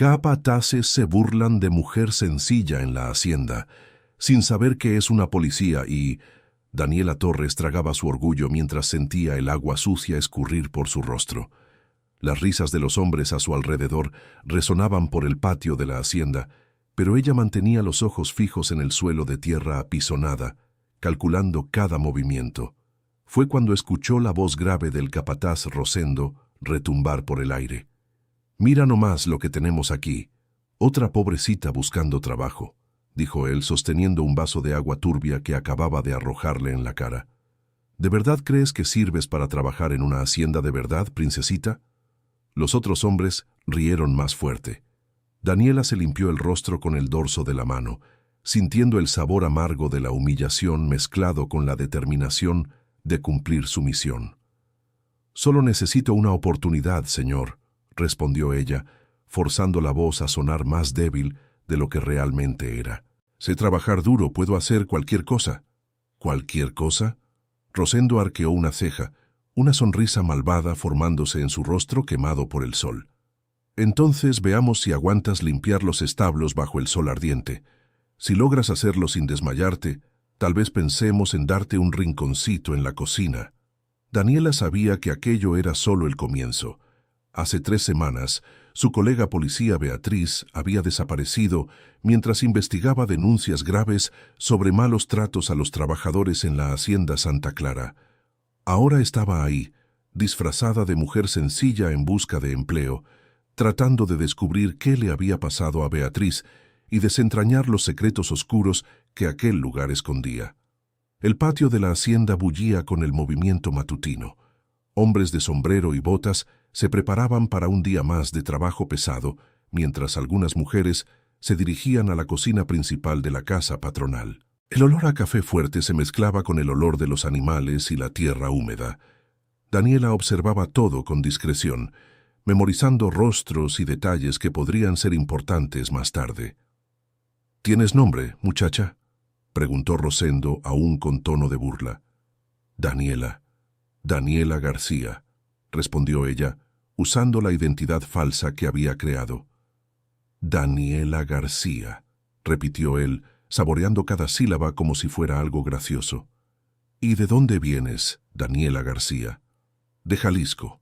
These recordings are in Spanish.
Capataces se burlan de mujer sencilla en la hacienda, sin saber que es una policía y... Daniela Torres tragaba su orgullo mientras sentía el agua sucia escurrir por su rostro. Las risas de los hombres a su alrededor resonaban por el patio de la hacienda, pero ella mantenía los ojos fijos en el suelo de tierra apisonada, calculando cada movimiento. Fue cuando escuchó la voz grave del capataz Rosendo retumbar por el aire. «Mira nomás lo que tenemos aquí. Otra pobrecita buscando trabajo», dijo él sosteniendo un vaso de agua turbia que acababa de arrojarle en la cara. «¿De verdad crees que sirves para trabajar en una hacienda de verdad, princesita?» Los otros hombres rieron más fuerte. Daniela se limpió el rostro con el dorso de la mano, sintiendo el sabor amargo de la humillación mezclado con la determinación de cumplir su misión. «Solo necesito una oportunidad, señor», respondió ella, forzando la voz a sonar más débil de lo que realmente era. «Sé trabajar duro, puedo hacer cualquier cosa». «¿Cualquier cosa?» Rosendo arqueó una ceja, una sonrisa malvada formándose en su rostro quemado por el sol. «Entonces veamos si aguantas limpiar los establos bajo el sol ardiente. Si logras hacerlo sin desmayarte, tal vez pensemos en darte un rinconcito en la cocina». Daniela sabía que aquello era solo el comienzo. Hace 3 semanas, su colega policía Beatriz había desaparecido mientras investigaba denuncias graves sobre malos tratos a los trabajadores en la hacienda Santa Clara. Ahora estaba ahí, disfrazada de mujer sencilla en busca de empleo, tratando de descubrir qué le había pasado a Beatriz y desentrañar los secretos oscuros que aquel lugar escondía. El patio de la hacienda bullía con el movimiento matutino. Hombres de sombrero y botas se preparaban para un día más de trabajo pesado, mientras algunas mujeres se dirigían a la cocina principal de la casa patronal. El olor a café fuerte se mezclaba con el olor de los animales y la tierra húmeda. Daniela observaba todo con discreción, memorizando rostros y detalles que podrían ser importantes más tarde. «¿Tienes nombre, muchacha?», preguntó Rosendo, aún con tono de burla. «Daniela García», respondió ella, usando la identidad falsa que había creado. «Daniela García», repitió él, saboreando cada sílaba como si fuera algo gracioso. «¿Y de dónde vienes, Daniela García?» «De Jalisco.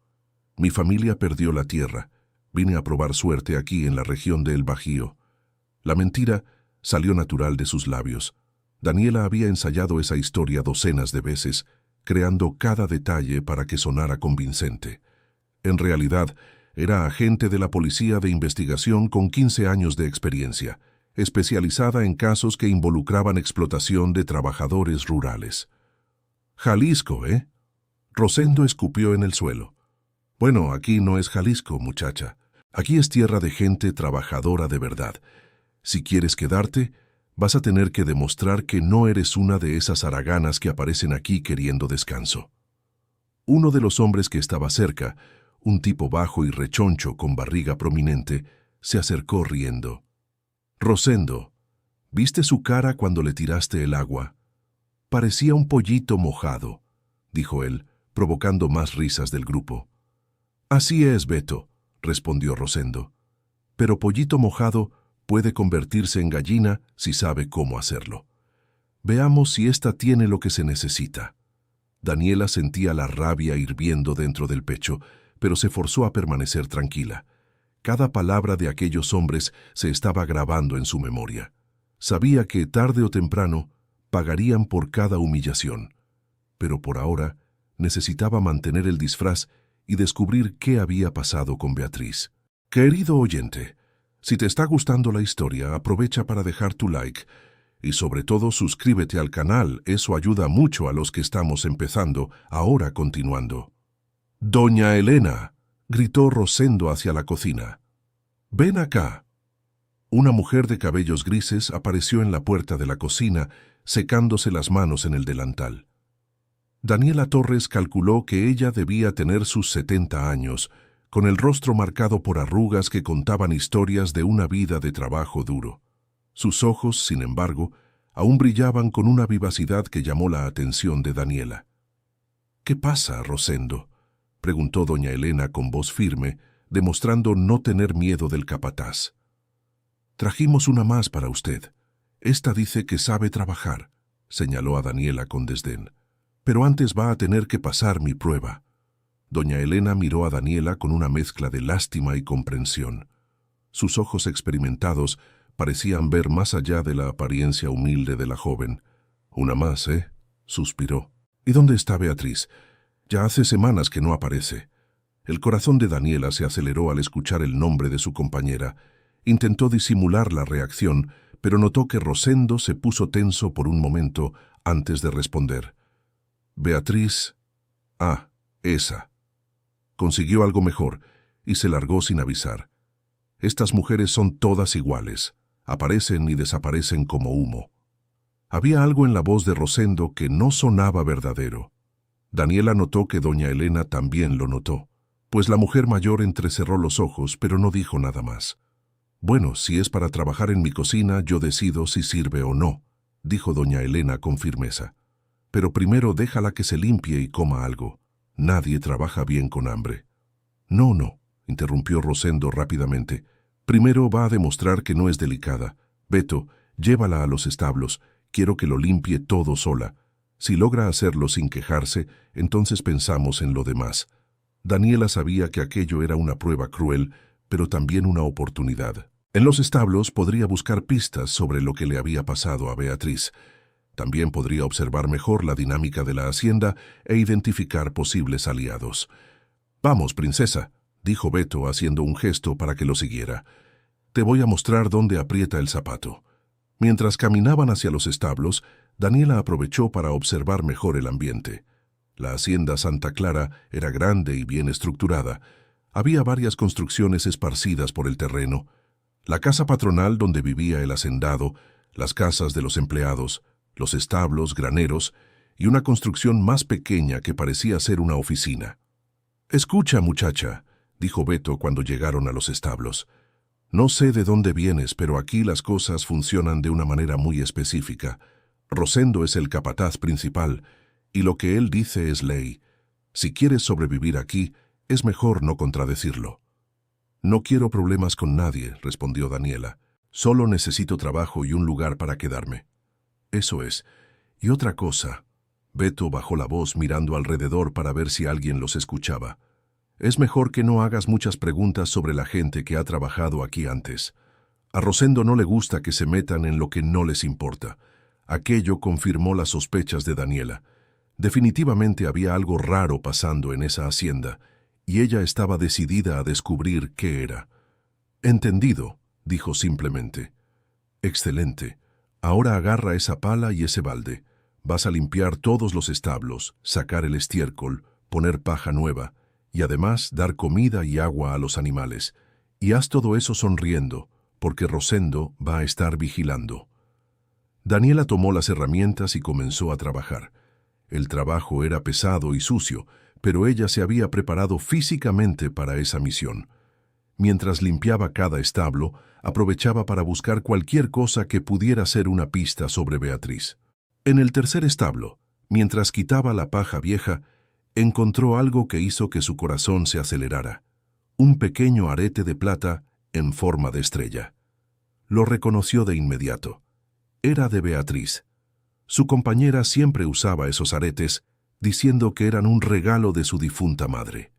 Mi familia perdió la tierra. Vine a probar suerte aquí en la región de El Bajío». La mentira salió natural de sus labios. Daniela había ensayado esa historia docenas de veces, creando cada detalle para que sonara convincente. En realidad, era agente de la Policía de Investigación con 15 años de experiencia, especializada en casos que involucraban explotación de trabajadores rurales. «Jalisco, ¿eh?». Rosendo escupió en el suelo. «Bueno, aquí no es Jalisco, muchacha. Aquí es tierra de gente trabajadora de verdad. Si quieres quedarte, vas a tener que demostrar que no eres una de esas haraganas que aparecen aquí queriendo descanso». Uno de los hombres que estaba cerca, un tipo bajo y rechoncho con barriga prominente, se acercó riendo. «Rosendo, ¿viste su cara cuando le tiraste el agua? Parecía un pollito mojado», dijo él, provocando más risas del grupo. «Así es, Beto», respondió Rosendo. «Pero pollito mojado puede convertirse en gallina si sabe cómo hacerlo. Veamos si ésta tiene lo que se necesita». Daniela sentía la rabia hirviendo dentro del pecho, pero se forzó a permanecer tranquila. Cada palabra de aquellos hombres se estaba grabando en su memoria. Sabía que tarde o temprano pagarían por cada humillación, pero por ahora necesitaba mantener el disfraz y descubrir qué había pasado con Beatriz. Querido oyente, si te está gustando la historia, aprovecha para dejar tu like y sobre todo suscríbete al canal, eso ayuda mucho a los que estamos empezando, ahora continuando. «Doña Elena», gritó Rosendo hacia la cocina. «Ven acá». Una mujer de cabellos grises apareció en la puerta de la cocina, secándose las manos en el delantal. Daniela Torres calculó que ella debía tener sus 70 años, con el rostro marcado por arrugas que contaban historias de una vida de trabajo duro. Sus ojos, sin embargo, aún brillaban con una vivacidad que llamó la atención de Daniela. «¿Qué pasa, Rosendo?», preguntó doña Elena con voz firme, demostrando no tener miedo del capataz. «Trajimos una más para usted. Esta dice que sabe trabajar», señaló a Daniela con desdén. «Pero antes va a tener que pasar mi prueba». Doña Elena miró a Daniela con una mezcla de lástima y comprensión. Sus ojos experimentados parecían ver más allá de la apariencia humilde de la joven. «Una más, ¿eh?», suspiró. «¿Y dónde está Beatriz? Ya hace semanas que no aparece». El corazón de Daniela se aceleró al escuchar el nombre de su compañera. Intentó disimular la reacción, pero notó que Rosendo se puso tenso por un momento antes de responder. «Beatriz... Ah, esa». Consiguió algo mejor y se largó sin avisar. Estas mujeres son todas iguales, aparecen y desaparecen como humo. Había algo en la voz de Rosendo que no sonaba verdadero. Daniela notó que doña Elena también lo notó, pues la mujer mayor entrecerró los ojos, pero no dijo nada más. «Bueno, si es para trabajar en mi cocina, yo decido si sirve o no», dijo doña Elena con firmeza. «Pero primero déjala que se limpie y coma algo. Nadie trabaja bien con hambre». «No, no», interrumpió Rosendo rápidamente. «Primero va a demostrar que no es delicada. Beto, llévala a los establos. Quiero que lo limpie todo sola. Si logra hacerlo sin quejarse, entonces pensamos en lo demás». Daniela sabía que aquello era una prueba cruel, pero también una oportunidad. En los establos podría buscar pistas sobre lo que le había pasado a Beatriz. También podría observar mejor la dinámica de la hacienda e identificar posibles aliados. «Vamos, princesa», dijo Beto haciendo un gesto para que lo siguiera. «Te voy a mostrar dónde aprieta el zapato». Mientras caminaban hacia los establos, Daniela aprovechó para observar mejor el ambiente. La hacienda Santa Clara era grande y bien estructurada. Había varias construcciones esparcidas por el terreno. La casa patronal donde vivía el hacendado, las casas de los empleados, los establos, graneros y una construcción más pequeña que parecía ser una oficina. «Escucha, muchacha», dijo Beto cuando llegaron a los establos. «No sé de dónde vienes, pero aquí las cosas funcionan de una manera muy específica. Rosendo es el capataz principal, y lo que él dice es ley. Si quieres sobrevivir aquí, es mejor no contradecirlo». «No quiero problemas con nadie», respondió Daniela. «Solo necesito trabajo y un lugar para quedarme». «Eso es. Y otra cosa». Beto bajó la voz mirando alrededor para ver si alguien los escuchaba. «Es mejor que no hagas muchas preguntas sobre la gente que ha trabajado aquí antes. A Rosendo no le gusta que se metan en lo que no les importa». Aquello confirmó las sospechas de Daniela. Definitivamente había algo raro pasando en esa hacienda, y ella estaba decidida a descubrir qué era. «Entendido», dijo simplemente. «Excelente. Ahora agarra esa pala y ese balde. Vas a limpiar todos los establos, sacar el estiércol, poner paja nueva, y además dar comida y agua a los animales. Y haz todo eso sonriendo, porque Rosendo va a estar vigilando». Daniela tomó las herramientas y comenzó a trabajar. El trabajo era pesado y sucio, pero ella se había preparado físicamente para esa misión. Mientras limpiaba cada establo, aprovechaba para buscar cualquier cosa que pudiera ser una pista sobre Beatriz. En el tercer establo, mientras quitaba la paja vieja, encontró algo que hizo que su corazón se acelerara: un pequeño arete de plata en forma de estrella. Lo reconoció de inmediato. Era de Beatriz. Su compañera siempre usaba esos aretes, diciendo que eran un regalo de su difunta madre.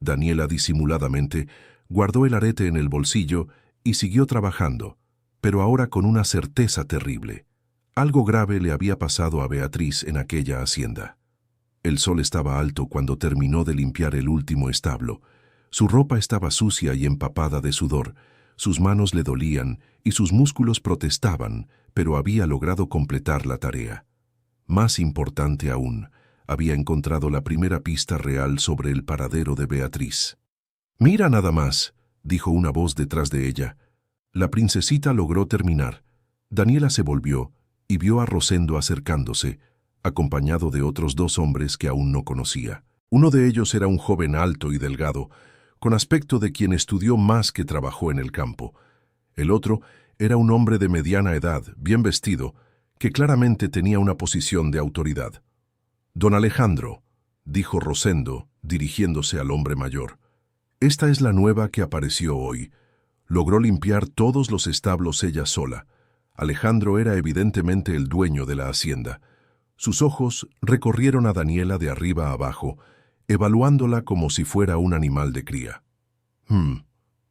Daniela disimuladamente guardó el arete en el bolsillo y siguió trabajando, pero ahora con una certeza terrible. Algo grave le había pasado a Beatriz en aquella hacienda. El sol estaba alto cuando terminó de limpiar el último establo. Su ropa estaba sucia y empapada de sudor, sus manos le dolían y sus músculos protestaban, pero había logrado completar la tarea. Más importante aún, había encontrado la primera pista real sobre el paradero de Beatriz. «Mira nada más», dijo una voz detrás de ella. La princesita logró terminar. Daniela se volvió y vio a Rosendo acercándose, acompañado de otros dos hombres que aún no conocía. Uno de ellos era un joven alto y delgado, con aspecto de quien estudió más que trabajó en el campo. El otro era un hombre de mediana edad, bien vestido, que claramente tenía una posición de autoridad. «Don Alejandro», dijo Rosendo, dirigiéndose al hombre mayor, Esta es la nueva que apareció hoy. Logró limpiar todos los establos ella sola. Alejandro era evidentemente el dueño de la hacienda. Sus ojos recorrieron a Daniela de arriba a abajo, evaluándola como si fuera un animal de cría.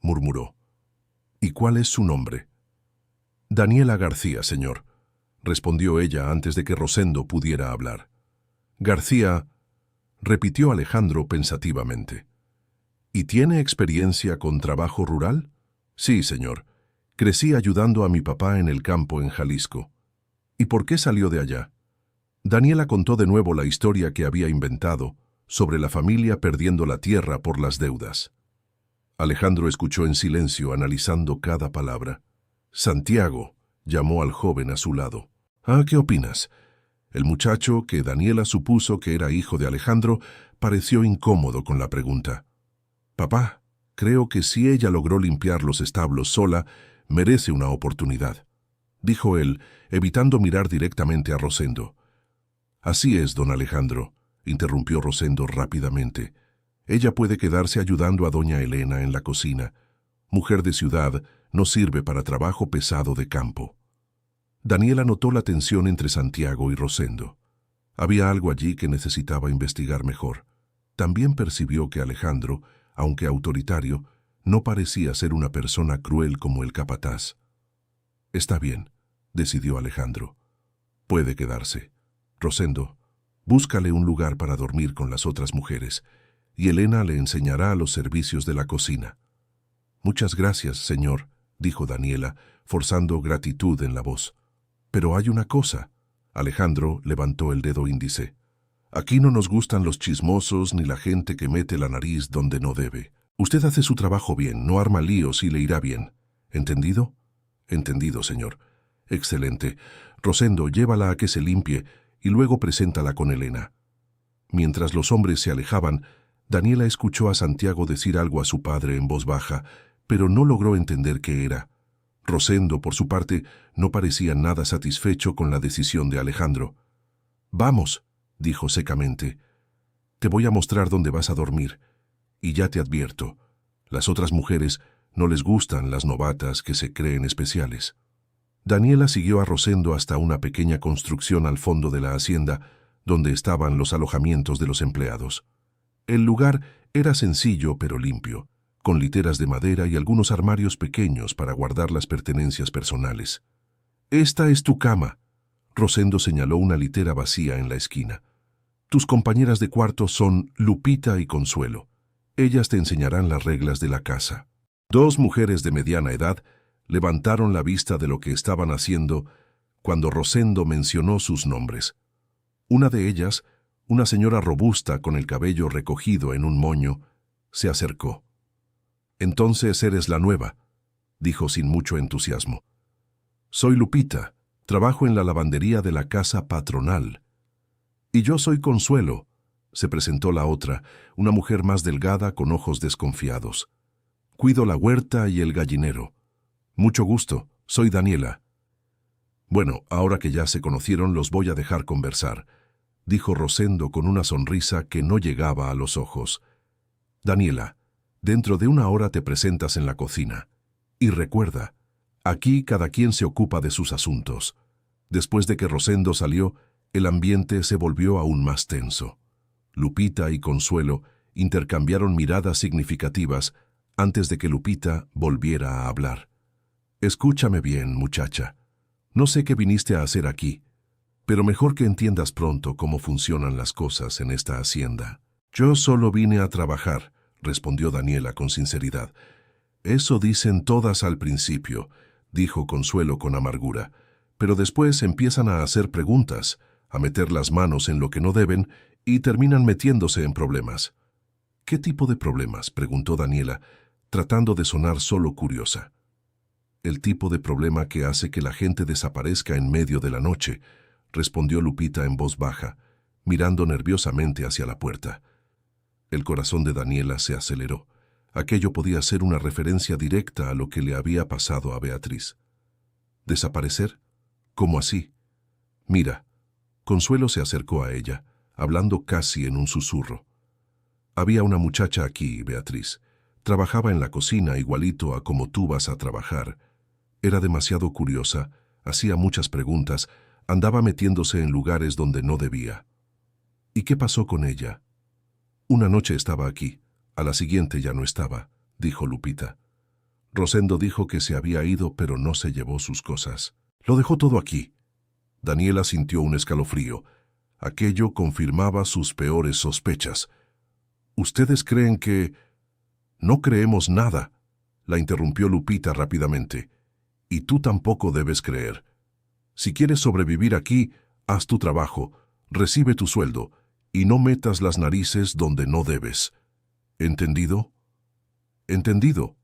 Murmuró. ¿Y cuál es su nombre? Daniela García, señor, respondió ella antes de que Rosendo pudiera hablar. García, repitió Alejandro pensativamente. ¿Y tiene experiencia con trabajo rural? Sí, señor. Crecí ayudando a mi papá en el campo en Jalisco. ¿Y por qué salió de allá? Daniela contó de nuevo la historia que había inventado sobre la familia perdiendo la tierra por las deudas. Alejandro escuchó en silencio, analizando cada palabra. Santiago, llamó al joven a su lado. ¿Qué opinas? El muchacho, que Daniela supuso que era hijo de Alejandro, pareció incómodo con la pregunta. Papá, creo que si ella logró limpiar los establos sola, merece una oportunidad, dijo él, evitando mirar directamente a Rosendo. Así es, don Alejandro, interrumpió Rosendo rápidamente. Ella puede quedarse ayudando a doña Elena en la cocina. Mujer de ciudad, no sirve para trabajo pesado de campo. Daniela notó la tensión entre Santiago y Rosendo. Había algo allí que necesitaba investigar mejor. También percibió que Alejandro, aunque autoritario, no parecía ser una persona cruel como el capataz. Está bien, decidió Alejandro. Puede quedarse. Rosendo, búscale un lugar para dormir con las otras mujeres, y Elena le enseñará los servicios de la cocina. Muchas gracias, señor, dijo Daniela, forzando gratitud en la voz. Pero hay una cosa. Alejandro levantó el dedo índice. Aquí no nos gustan los chismosos ni la gente que mete la nariz donde no debe. Usted hace su trabajo bien, no arma líos y le irá bien. ¿Entendido? Entendido, señor. Excelente. Rosendo, llévala a que se limpie y luego preséntala con Elena. Mientras los hombres se alejaban, Daniela escuchó a Santiago decir algo a su padre en voz baja, pero no logró entender qué era. Rosendo, por su parte, no parecía nada satisfecho con la decisión de Alejandro. Vamos, dijo secamente. Te voy a mostrar dónde vas a dormir. Y ya te advierto, las otras mujeres no les gustan las novatas que se creen especiales. Daniela siguió a Rosendo hasta una pequeña construcción al fondo de la hacienda, donde estaban los alojamientos de los empleados. El lugar era sencillo pero limpio, con literas de madera y algunos armarios pequeños para guardar las pertenencias personales. «Esta es tu cama», Rosendo señaló una litera vacía en la esquina. «Tus compañeras de cuarto son Lupita y Consuelo. Ellas te enseñarán las reglas de la casa». Dos mujeres de mediana edad levantaron la vista de lo que estaban haciendo cuando Rosendo mencionó sus nombres. Una de ellas, una señora robusta con el cabello recogido en un moño, se acercó. «Entonces eres la nueva», dijo sin mucho entusiasmo. «Soy Lupita, trabajo en la lavandería de la casa patronal». «Y yo soy Consuelo», se presentó la otra, una mujer más delgada con ojos desconfiados. «Cuido la huerta y el gallinero». «Mucho gusto, soy Daniela». «Bueno, ahora que ya se conocieron, los voy a dejar conversar», dijo Rosendo con una sonrisa que no llegaba a los ojos. «Daniela, dentro de una hora te presentas en la cocina. Y recuerda, aquí cada quien se ocupa de sus asuntos». Después de que Rosendo salió, el ambiente se volvió aún más tenso. Lupita y Consuelo intercambiaron miradas significativas antes de que Lupita volviera a hablar. «Escúchame bien, muchacha. No sé qué viniste a hacer aquí, pero mejor que entiendas pronto cómo funcionan las cosas en esta hacienda». «Yo solo vine a trabajar», respondió Daniela con sinceridad. «Eso dicen todas al principio», dijo Consuelo con amargura, «pero después empiezan a hacer preguntas, a meter las manos en lo que no deben y terminan metiéndose en problemas». «¿Qué tipo de problemas?», preguntó Daniela, tratando de sonar solo curiosa. «El tipo de problema que hace que la gente desaparezca en medio de la noche», respondió Lupita en voz baja, mirando nerviosamente hacia la puerta. El corazón de Daniela se aceleró. Aquello podía ser una referencia directa a lo que le había pasado a Beatriz. ¿Desaparecer? ¿Cómo así? «Mira». Consuelo se acercó a ella, hablando casi en un susurro. «Había una muchacha aquí, Beatriz. Trabajaba en la cocina igualito a como tú vas a trabajar. Era demasiado curiosa, hacía muchas preguntas, andaba metiéndose en lugares donde no debía. ¿Y qué pasó con ella? Una noche estaba aquí, a la siguiente ya no estaba, dijo Lupita. Rosendo dijo que se había ido, pero no se llevó sus cosas. Lo dejó todo aquí. Daniela sintió un escalofrío. Aquello confirmaba sus peores sospechas. ¿Ustedes creen que...? No creemos nada, la interrumpió Lupita rápidamente. Y tú tampoco debes creer. Si quieres sobrevivir aquí, haz tu trabajo, recibe tu sueldo, y no metas las narices donde no debes. ¿Entendido? Entendido.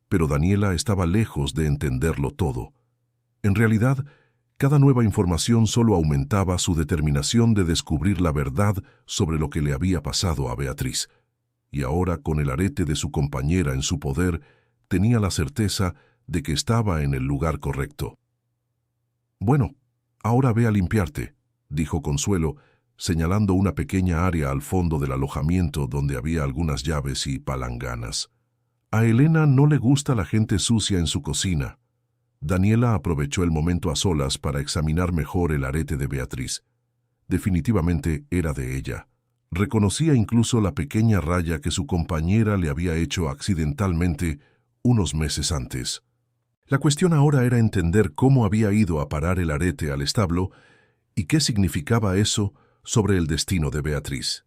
Pero Daniela estaba lejos de entenderlo todo. En realidad, cada nueva información solo aumentaba su determinación de descubrir la verdad sobre lo que le había pasado a Beatriz. Y ahora, con el arete de su compañera en su poder, tenía la certeza de que estaba en el lugar correcto. «Bueno, ahora ve a limpiarte», dijo Consuelo, señalando una pequeña área al fondo del alojamiento donde había algunas llaves y palanganas. A Elena no le gusta la gente sucia en su cocina. Daniela aprovechó el momento a solas para examinar mejor el arete de Beatriz. Definitivamente era de ella. Reconocía incluso la pequeña raya que su compañera le había hecho accidentalmente unos meses antes. La cuestión ahora era entender cómo había ido a parar el arete al establo y qué significaba eso sobre el destino de Beatriz.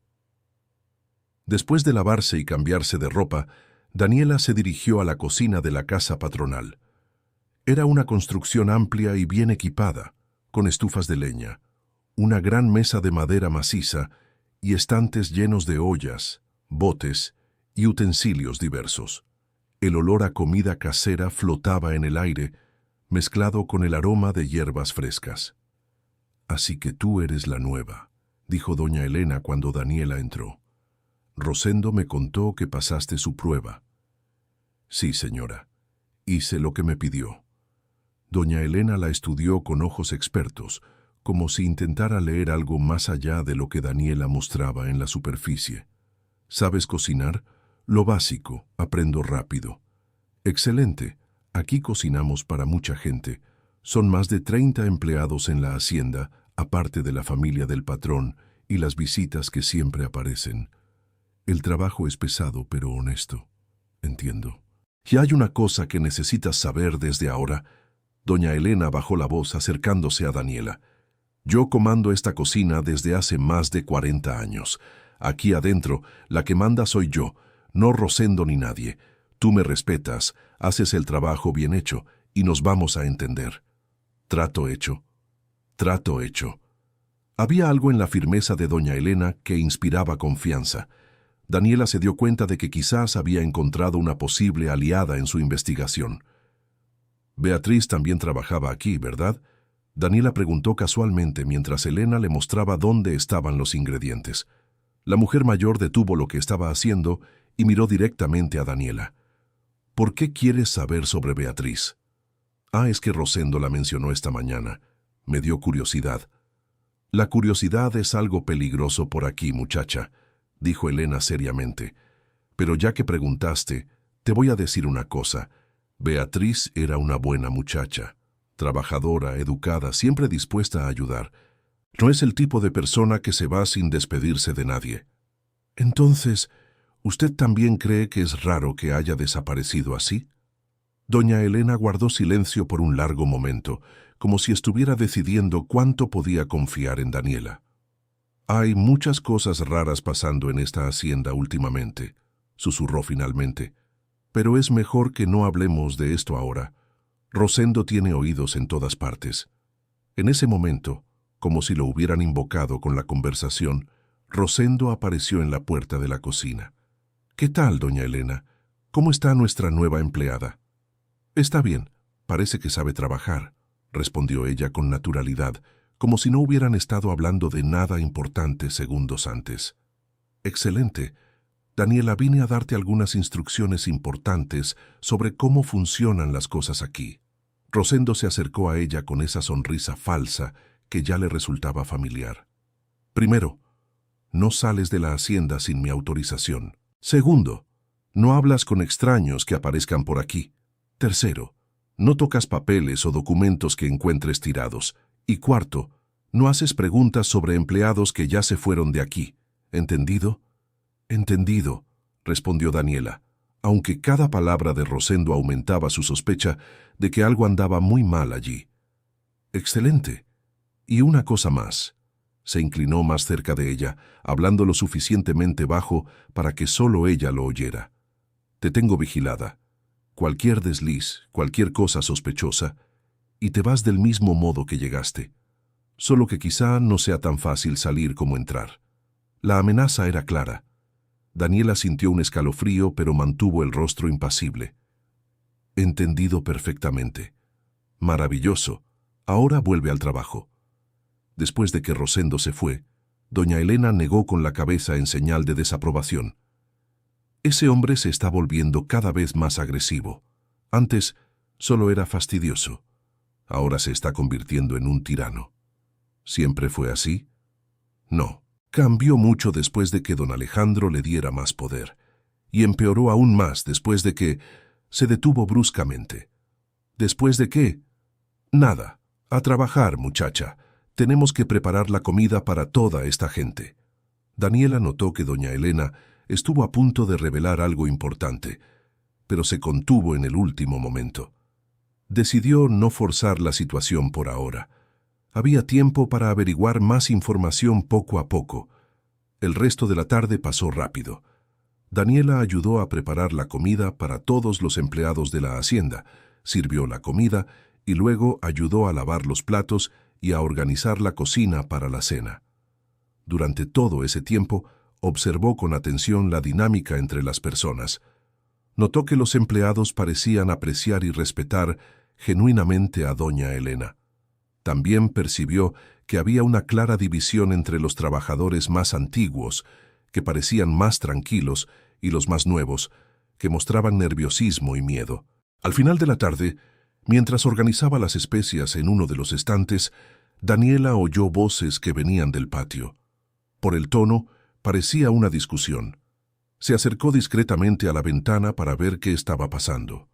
Después de lavarse y cambiarse de ropa, Daniela se dirigió a la cocina de la casa patronal. Era una construcción amplia y bien equipada, con estufas de leña, una gran mesa de madera maciza y estantes llenos de ollas, botes y utensilios diversos. El olor a comida casera flotaba en el aire, mezclado con el aroma de hierbas frescas. «Así que tú eres la nueva», dijo doña Elena cuando Daniela entró. «Rosendo me contó que pasaste su prueba». «Sí, señora. Hice lo que me pidió». Doña Elena la estudió con ojos expertos, como si intentara leer algo más allá de lo que Daniela mostraba en la superficie. «¿Sabes cocinar?» «Lo básico, aprendo rápido». «Excelente. Aquí cocinamos para mucha gente. Son más de 30 empleados en la hacienda, aparte de la familia del patrón y las visitas que siempre aparecen. El trabajo es pesado, pero honesto». «Entiendo. Y hay una cosa que necesitas saber desde ahora». Doña Elena bajó la voz acercándose a Daniela. «Yo comando esta cocina desde hace más de 40 años. Aquí adentro, la que manda soy yo, no Rosendo ni nadie. Tú me respetas, haces el trabajo bien hecho y nos vamos a entender». «Trato hecho». «Trato hecho». Había algo en la firmeza de doña Elena que inspiraba confianza. Daniela se dio cuenta de que quizás había encontrado una posible aliada en su investigación. «Beatriz también trabajaba aquí, ¿verdad?», Daniela preguntó casualmente mientras Elena le mostraba dónde estaban los ingredientes. La mujer mayor detuvo lo que estaba haciendo y miró directamente a Daniela. «¿Por qué quieres saber sobre Beatriz?» «Es que Rosendo la mencionó esta mañana. Me dio curiosidad». «La curiosidad es algo peligroso por aquí, muchacha», dijo Elena seriamente. «Pero ya que preguntaste, te voy a decir una cosa. Beatriz era una buena muchacha, trabajadora, educada, siempre dispuesta a ayudar. No es el tipo de persona que se va sin despedirse de nadie». «Entonces, ¿usted también cree que es raro que haya desaparecido así?» Doña Elena guardó silencio por un largo momento, como si estuviera decidiendo cuánto podía confiar en Daniela. «Hay muchas cosas raras pasando en esta hacienda últimamente», susurró finalmente. «Pero es mejor que no hablemos de esto ahora. Rosendo tiene oídos en todas partes». En ese momento, como si lo hubieran invocado con la conversación, Rosendo apareció en la puerta de la cocina. «¿Qué tal, doña Elena? ¿Cómo está nuestra nueva empleada?» «Está bien, parece que sabe trabajar», respondió ella con naturalidad, como si no hubieran estado hablando de nada importante segundos antes. «Excelente. Daniela, vine a darte algunas instrucciones importantes sobre cómo funcionan las cosas aquí». Rosendo se acercó a ella con esa sonrisa falsa que ya le resultaba familiar. «Primero, no sales de la hacienda sin mi autorización. Segundo, No hablas con extraños que aparezcan por aquí. Tercero, no tocas papeles o documentos que encuentres tirados. Y cuarto, no haces preguntas sobre empleados que ya se fueron de aquí. ¿Entendido? Entendido, respondió Daniela, aunque cada palabra de Rosendo aumentaba su sospecha de que algo andaba muy mal allí. Excelente. Y una cosa más. Se inclinó más cerca de ella, hablando lo suficientemente bajo para que solo ella lo oyera. Te tengo vigilada. Cualquier desliz, cualquier cosa sospechosa, y te vas del mismo modo que llegaste. Solo que quizá no sea tan fácil salir como entrar. La amenaza era clara. Daniela sintió un escalofrío, pero mantuvo el rostro impasible. Entendido perfectamente. Maravilloso. Ahora vuelve al trabajo. Después de que Rosendo se fue, doña Elena negó con la cabeza en señal de desaprobación. Ese hombre se está volviendo cada vez más agresivo. Antes solo era fastidioso. Ahora se está convirtiendo en un tirano. ¿Siempre fue así? No. Cambió mucho después de que don Alejandro le diera más poder. Y empeoró aún más después de que se detuvo bruscamente. ¿Después de qué? Nada. A trabajar, muchacha. Tenemos que preparar la comida para toda esta gente. Daniela notó que doña Elena estuvo a punto de revelar algo importante, pero se contuvo en el último momento. Decidió no forzar la situación por ahora. Había tiempo para averiguar más información poco a poco. El resto de la tarde pasó rápido. Daniela ayudó a preparar la comida para todos los empleados de la hacienda, sirvió la comida y luego ayudó a lavar los platos y a organizar la cocina para la cena. Durante todo ese tiempo, observó con atención la dinámica entre las personas. Notó que los empleados parecían apreciar y respetar genuinamente a doña Elena. También percibió que había una clara división entre los trabajadores más antiguos, que parecían más tranquilos, y los más nuevos, que mostraban nerviosismo y miedo. Al final de la tarde, mientras organizaba las especias en uno de los estantes, Daniela oyó voces que venían del patio. Por el tono, parecía una discusión. Se acercó discretamente a la ventana para ver qué estaba pasando.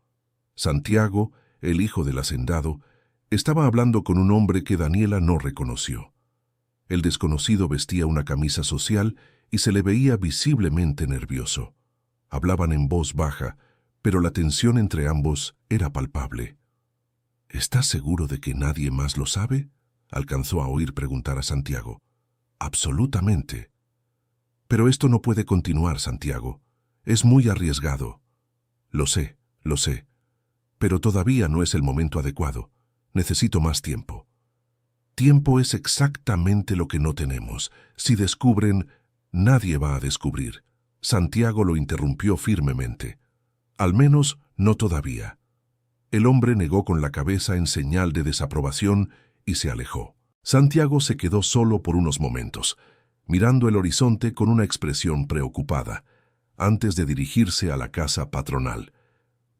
Santiago, el hijo del hacendado, estaba hablando con un hombre que Daniela no reconoció. El desconocido vestía una camisa social y se le veía visiblemente nervioso. Hablaban en voz baja, pero la tensión entre ambos era palpable. ¿Estás seguro de que nadie más lo sabe?, alcanzó a oír preguntar a Santiago. Absolutamente. Pero esto no puede continuar, Santiago. Es muy arriesgado. Lo sé. Pero todavía no es el momento adecuado. Necesito más tiempo. Tiempo es exactamente lo que no tenemos. Si descubren, nadie va a descubrir. Santiago lo interrumpió firmemente. Al menos no todavía. El hombre negó con la cabeza en señal de desaprobación y se alejó. Santiago se quedó solo por unos momentos, mirando el horizonte con una expresión preocupada, antes de dirigirse a la casa patronal.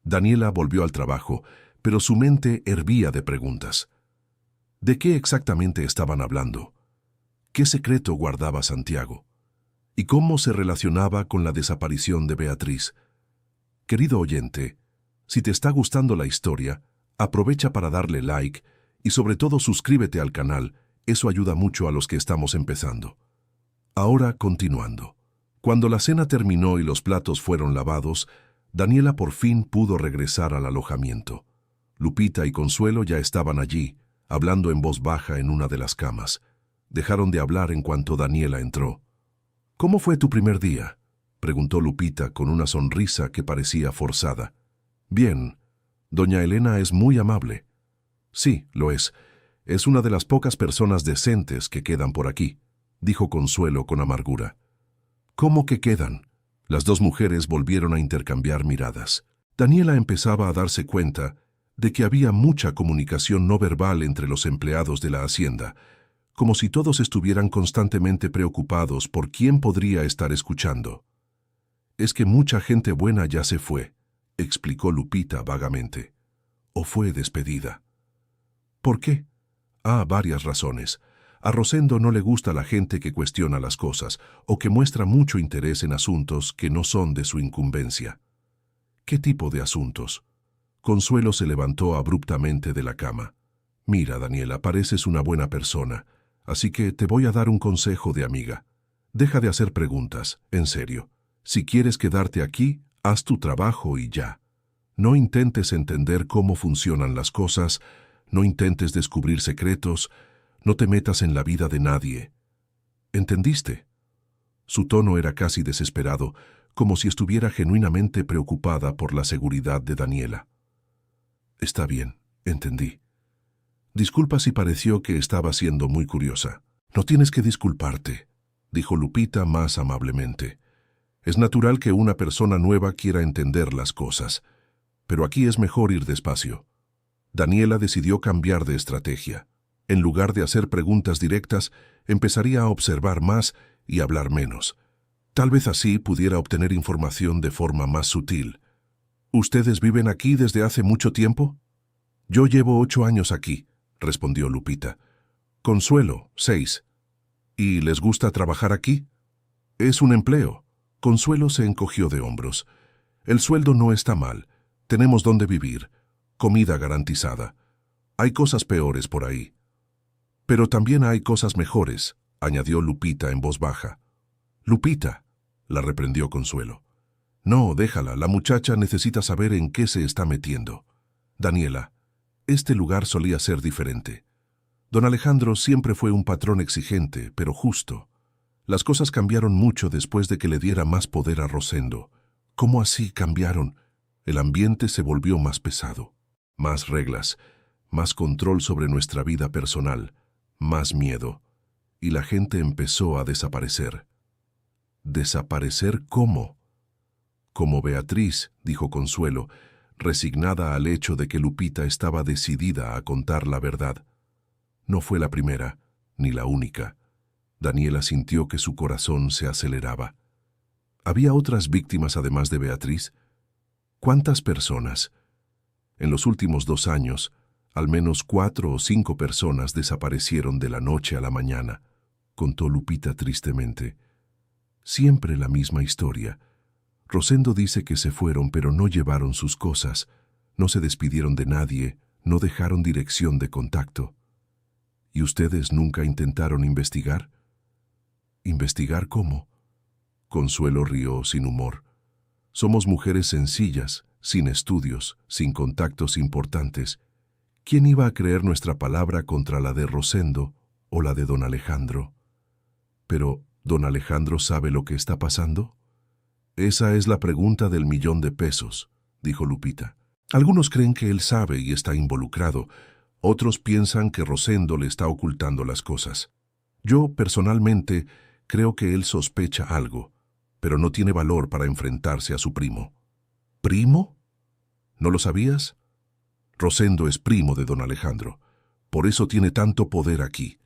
Daniela volvió al trabajo, pero su mente hervía de preguntas. ¿De qué exactamente estaban hablando? ¿Qué secreto guardaba Santiago? ¿Y cómo se relacionaba con la desaparición de Beatriz? Querido oyente, si te está gustando la historia, aprovecha para darle like y sobre todo suscríbete al canal, eso ayuda mucho a los que estamos empezando. Ahora continuando. Cuando la cena terminó y los platos fueron lavados, Daniela por fin pudo regresar al alojamiento. Lupita y Consuelo ya estaban allí, hablando en voz baja en una de las camas. Dejaron de hablar en cuanto Daniela entró. ¿Cómo fue tu primer día?, preguntó Lupita con una sonrisa que parecía forzada. Bien. Doña Elena es muy amable. Sí, lo es. Es una de las pocas personas decentes que quedan por aquí, dijo Consuelo con amargura. ¿Cómo que quedan? Las dos mujeres volvieron a intercambiar miradas. Daniela empezaba a darse cuenta de que había mucha comunicación no verbal entre los empleados de la hacienda, como si todos estuvieran constantemente preocupados por quién podría estar escuchando. Es que mucha gente buena ya se fue, explicó Lupita vagamente. O fue despedida. ¿Por qué? Varias razones. A Rosendo no le gusta la gente que cuestiona las cosas o que muestra mucho interés en asuntos que no son de su incumbencia. ¿Qué tipo de asuntos? Consuelo se levantó abruptamente de la cama. Mira, Daniela, pareces una buena persona, así que te voy a dar un consejo de amiga. Deja de hacer preguntas, en serio. Si quieres quedarte aquí, haz tu trabajo y ya. No intentes entender cómo funcionan las cosas, no intentes descubrir secretos, no te metas en la vida de nadie. ¿Entendiste? Su tono era casi desesperado, como si estuviera genuinamente preocupada por la seguridad de Daniela. Está bien, entendí. Disculpa si pareció que estaba siendo muy curiosa. No tienes que disculparte, dijo Lupita más amablemente. Es natural que una persona nueva quiera entender las cosas, pero aquí es mejor ir despacio. Daniela decidió cambiar de estrategia. En lugar de hacer preguntas directas, empezaría a observar más y hablar menos. Tal vez así pudiera obtener información de forma más sutil. ¿Ustedes viven aquí desde hace mucho tiempo? Yo llevo 8 años aquí, respondió Lupita. Consuelo, 6. ¿Y les gusta trabajar aquí? Es un empleo. Consuelo se encogió de hombros. El sueldo no está mal. Tenemos dónde vivir. Comida garantizada. Hay cosas peores por ahí. Pero también hay cosas mejores, añadió Lupita en voz baja. Lupita, la reprendió Consuelo. No, déjala, la muchacha necesita saber en qué se está metiendo. Daniela, este lugar solía ser diferente. Don Alejandro siempre fue un patrón exigente, pero justo. Las cosas cambiaron mucho después de que le diera más poder a Rosendo. ¿Cómo así cambiaron? El ambiente se volvió más pesado. Más reglas, más control sobre nuestra vida personal, más miedo. Y la gente empezó a desaparecer. ¿Desaparecer cómo? Como Beatriz, dijo Consuelo, resignada al hecho de que Lupita estaba decidida a contar la verdad. No fue la primera, ni la única. Daniela sintió que su corazón se aceleraba. ¿Había otras víctimas además de Beatriz? ¿Cuántas personas? En los últimos 2 años, al menos 4 o 5 personas desaparecieron de la noche a la mañana, contó Lupita tristemente. Siempre la misma historia. Rosendo dice que se fueron, pero no llevaron sus cosas, no se despidieron de nadie, no dejaron dirección de contacto. ¿Y ustedes nunca intentaron investigar? ¿Investigar cómo? Consuelo rió sin humor. Somos mujeres sencillas, sin estudios, sin contactos importantes. ¿Quién iba a creer nuestra palabra contra la de Rosendo o la de don Alejandro? Pero, ¿don Alejandro sabe lo que está pasando? Esa es la pregunta del $1.000.000, dijo Lupita. Algunos creen que él sabe y está involucrado. Otros piensan que Rosendo le está ocultando las cosas. Yo, personalmente, creo que él sospecha algo, pero no tiene valor para enfrentarse a su primo. ¿Primo? ¿No lo sabías? Rosendo es primo de don Alejandro. Por eso tiene tanto poder aquí.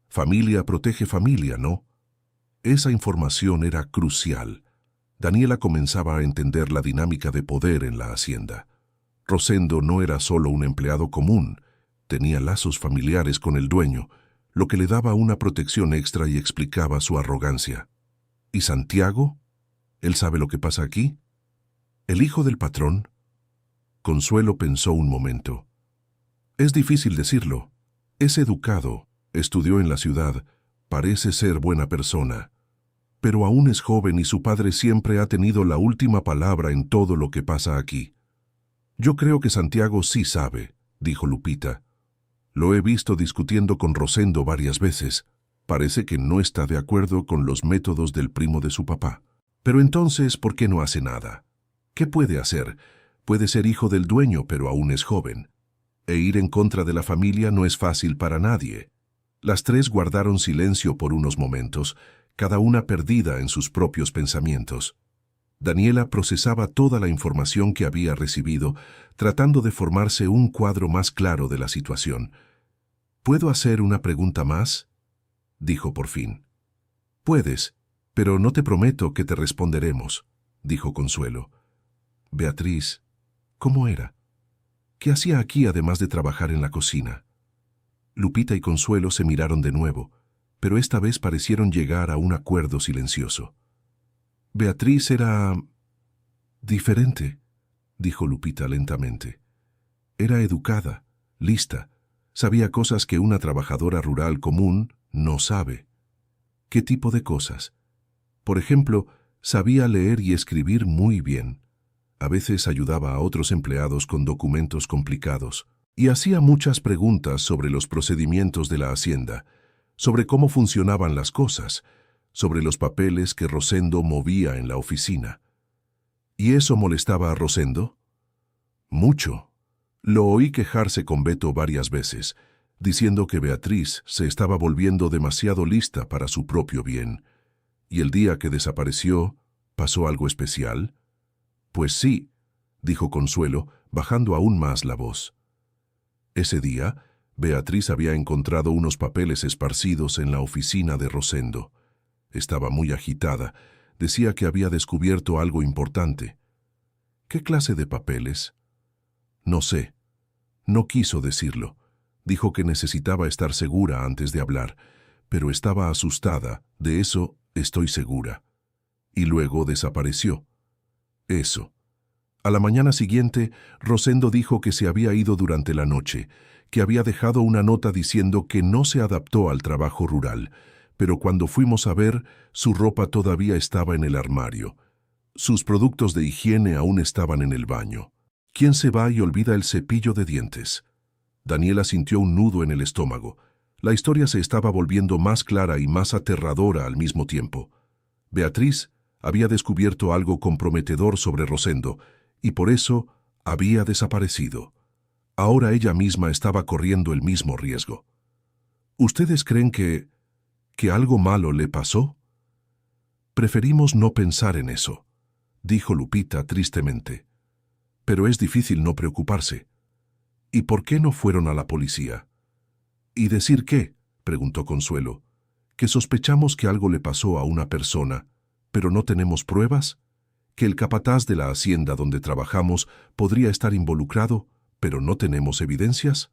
Familia protege familia, ¿no? Esa información era crucial. Daniela comenzaba a entender la dinámica de poder en la hacienda. Rosendo no era solo un empleado común, tenía lazos familiares con el dueño, lo que le daba una protección extra y explicaba su arrogancia. ¿Y Santiago? ¿Él sabe lo que pasa aquí? ¿El hijo del patrón? Consuelo pensó un momento. Es difícil decirlo. Es educado, estudió en la ciudad, parece ser buena persona. Pero aún es joven y su padre siempre ha tenido la última palabra en todo lo que pasa aquí. Yo creo que Santiago sí sabe, dijo Lupita. Lo he visto discutiendo con Rosendo varias veces. Parece que no está de acuerdo con los métodos del primo de su papá. Pero entonces, ¿por qué no hace nada? ¿Qué puede hacer? Puede ser hijo del dueño, pero aún es joven. E ir en contra de la familia no es fácil para nadie. Las tres guardaron silencio por unos momentos, cada una perdida en sus propios pensamientos. Daniela procesaba toda la información que había recibido, tratando de formarse un cuadro más claro de la situación. ¿Puedo hacer una pregunta más?, dijo por fin. Puedes, pero no te prometo que te responderemos, dijo Consuelo. Beatriz, ¿cómo era? ¿Qué hacía aquí además de trabajar en la cocina? Lupita y Consuelo se miraron de nuevo, pero esta vez parecieron llegar a un acuerdo silencioso. Beatriz era diferente. dijo Lupita lentamente. Era educada, lista, sabía cosas que una trabajadora rural común no sabe. ¿Qué tipo de cosas? Por ejemplo, sabía leer y escribir muy bien. A veces ayudaba a otros empleados con documentos complicados y hacía muchas preguntas sobre los procedimientos de la hacienda, sobre cómo funcionaban las cosas, sobre los papeles que Rosendo movía en la oficina. ¿Y eso molestaba a Rosendo? Mucho. Lo oí quejarse con Beto varias veces, diciendo que Beatriz se estaba volviendo demasiado lista para su propio bien. ¿Y el día que desapareció, pasó algo especial? Pues sí, dijo Consuelo, bajando aún más la voz. Ese día, Beatriz había encontrado unos papeles esparcidos en la oficina de Rosendo. Estaba muy agitada. Decía que había descubierto algo importante. ¿Qué clase de papeles? No sé. No quiso decirlo. Dijo que necesitaba estar segura antes de hablar, pero estaba asustada, de eso estoy segura. Y luego desapareció. Eso. A la mañana siguiente, Rosendo dijo que se había ido durante la noche, que había dejado una nota diciendo que no se adaptó al trabajo rural, pero cuando fuimos a ver, su ropa todavía estaba en el armario. Sus productos de higiene aún estaban en el baño. ¿Quién se va y olvida el cepillo de dientes? Daniela sintió un nudo en el estómago. La historia se estaba volviendo más clara y más aterradora al mismo tiempo. Beatriz había descubierto algo comprometedor sobre Rosendo, y por eso había desaparecido. Ahora ella misma estaba corriendo el mismo riesgo. ¿Ustedes creen que algo malo le pasó? Preferimos no pensar en eso, dijo Lupita tristemente. Pero es difícil no preocuparse. ¿Y por qué no fueron a la policía? ¿Y decir qué? Preguntó Consuelo. ¿Que sospechamos que algo le pasó a una persona, pero no tenemos pruebas? ¿Que el capataz de la hacienda donde trabajamos podría estar involucrado, pero no tenemos evidencias?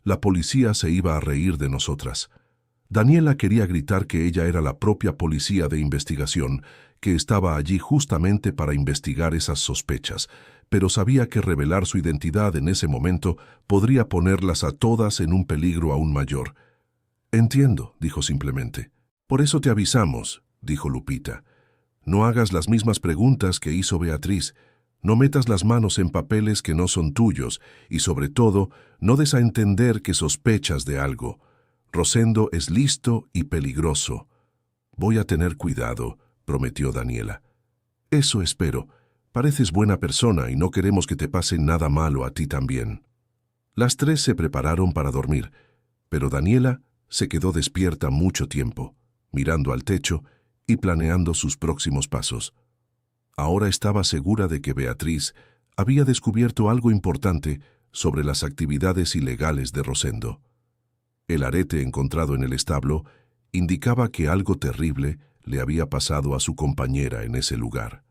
La policía se iba a reír de nosotras. Daniela quería gritar que ella era la propia policía de investigación, que estaba allí justamente para investigar esas sospechas, pero sabía que revelar su identidad en ese momento podría ponerlas a todas en un peligro aún mayor. Entiendo, dijo simplemente. Por eso te avisamos, dijo Lupita. No hagas las mismas preguntas que hizo Beatriz. No metas las manos en papeles que no son tuyos y, sobre todo, no des a entender que sospechas de algo. Rosendo es listo y peligroso. Voy a tener cuidado, prometió Daniela. Eso espero. Pareces buena persona y no queremos que te pase nada malo a ti también. Las tres se prepararon para dormir, pero Daniela se quedó despierta mucho tiempo, mirando al techo y planeando sus próximos pasos. Ahora estaba segura de que Beatriz había descubierto algo importante sobre las actividades ilegales de Rosendo. El arete encontrado en el establo indicaba que algo terrible le había pasado a su compañera en ese lugar.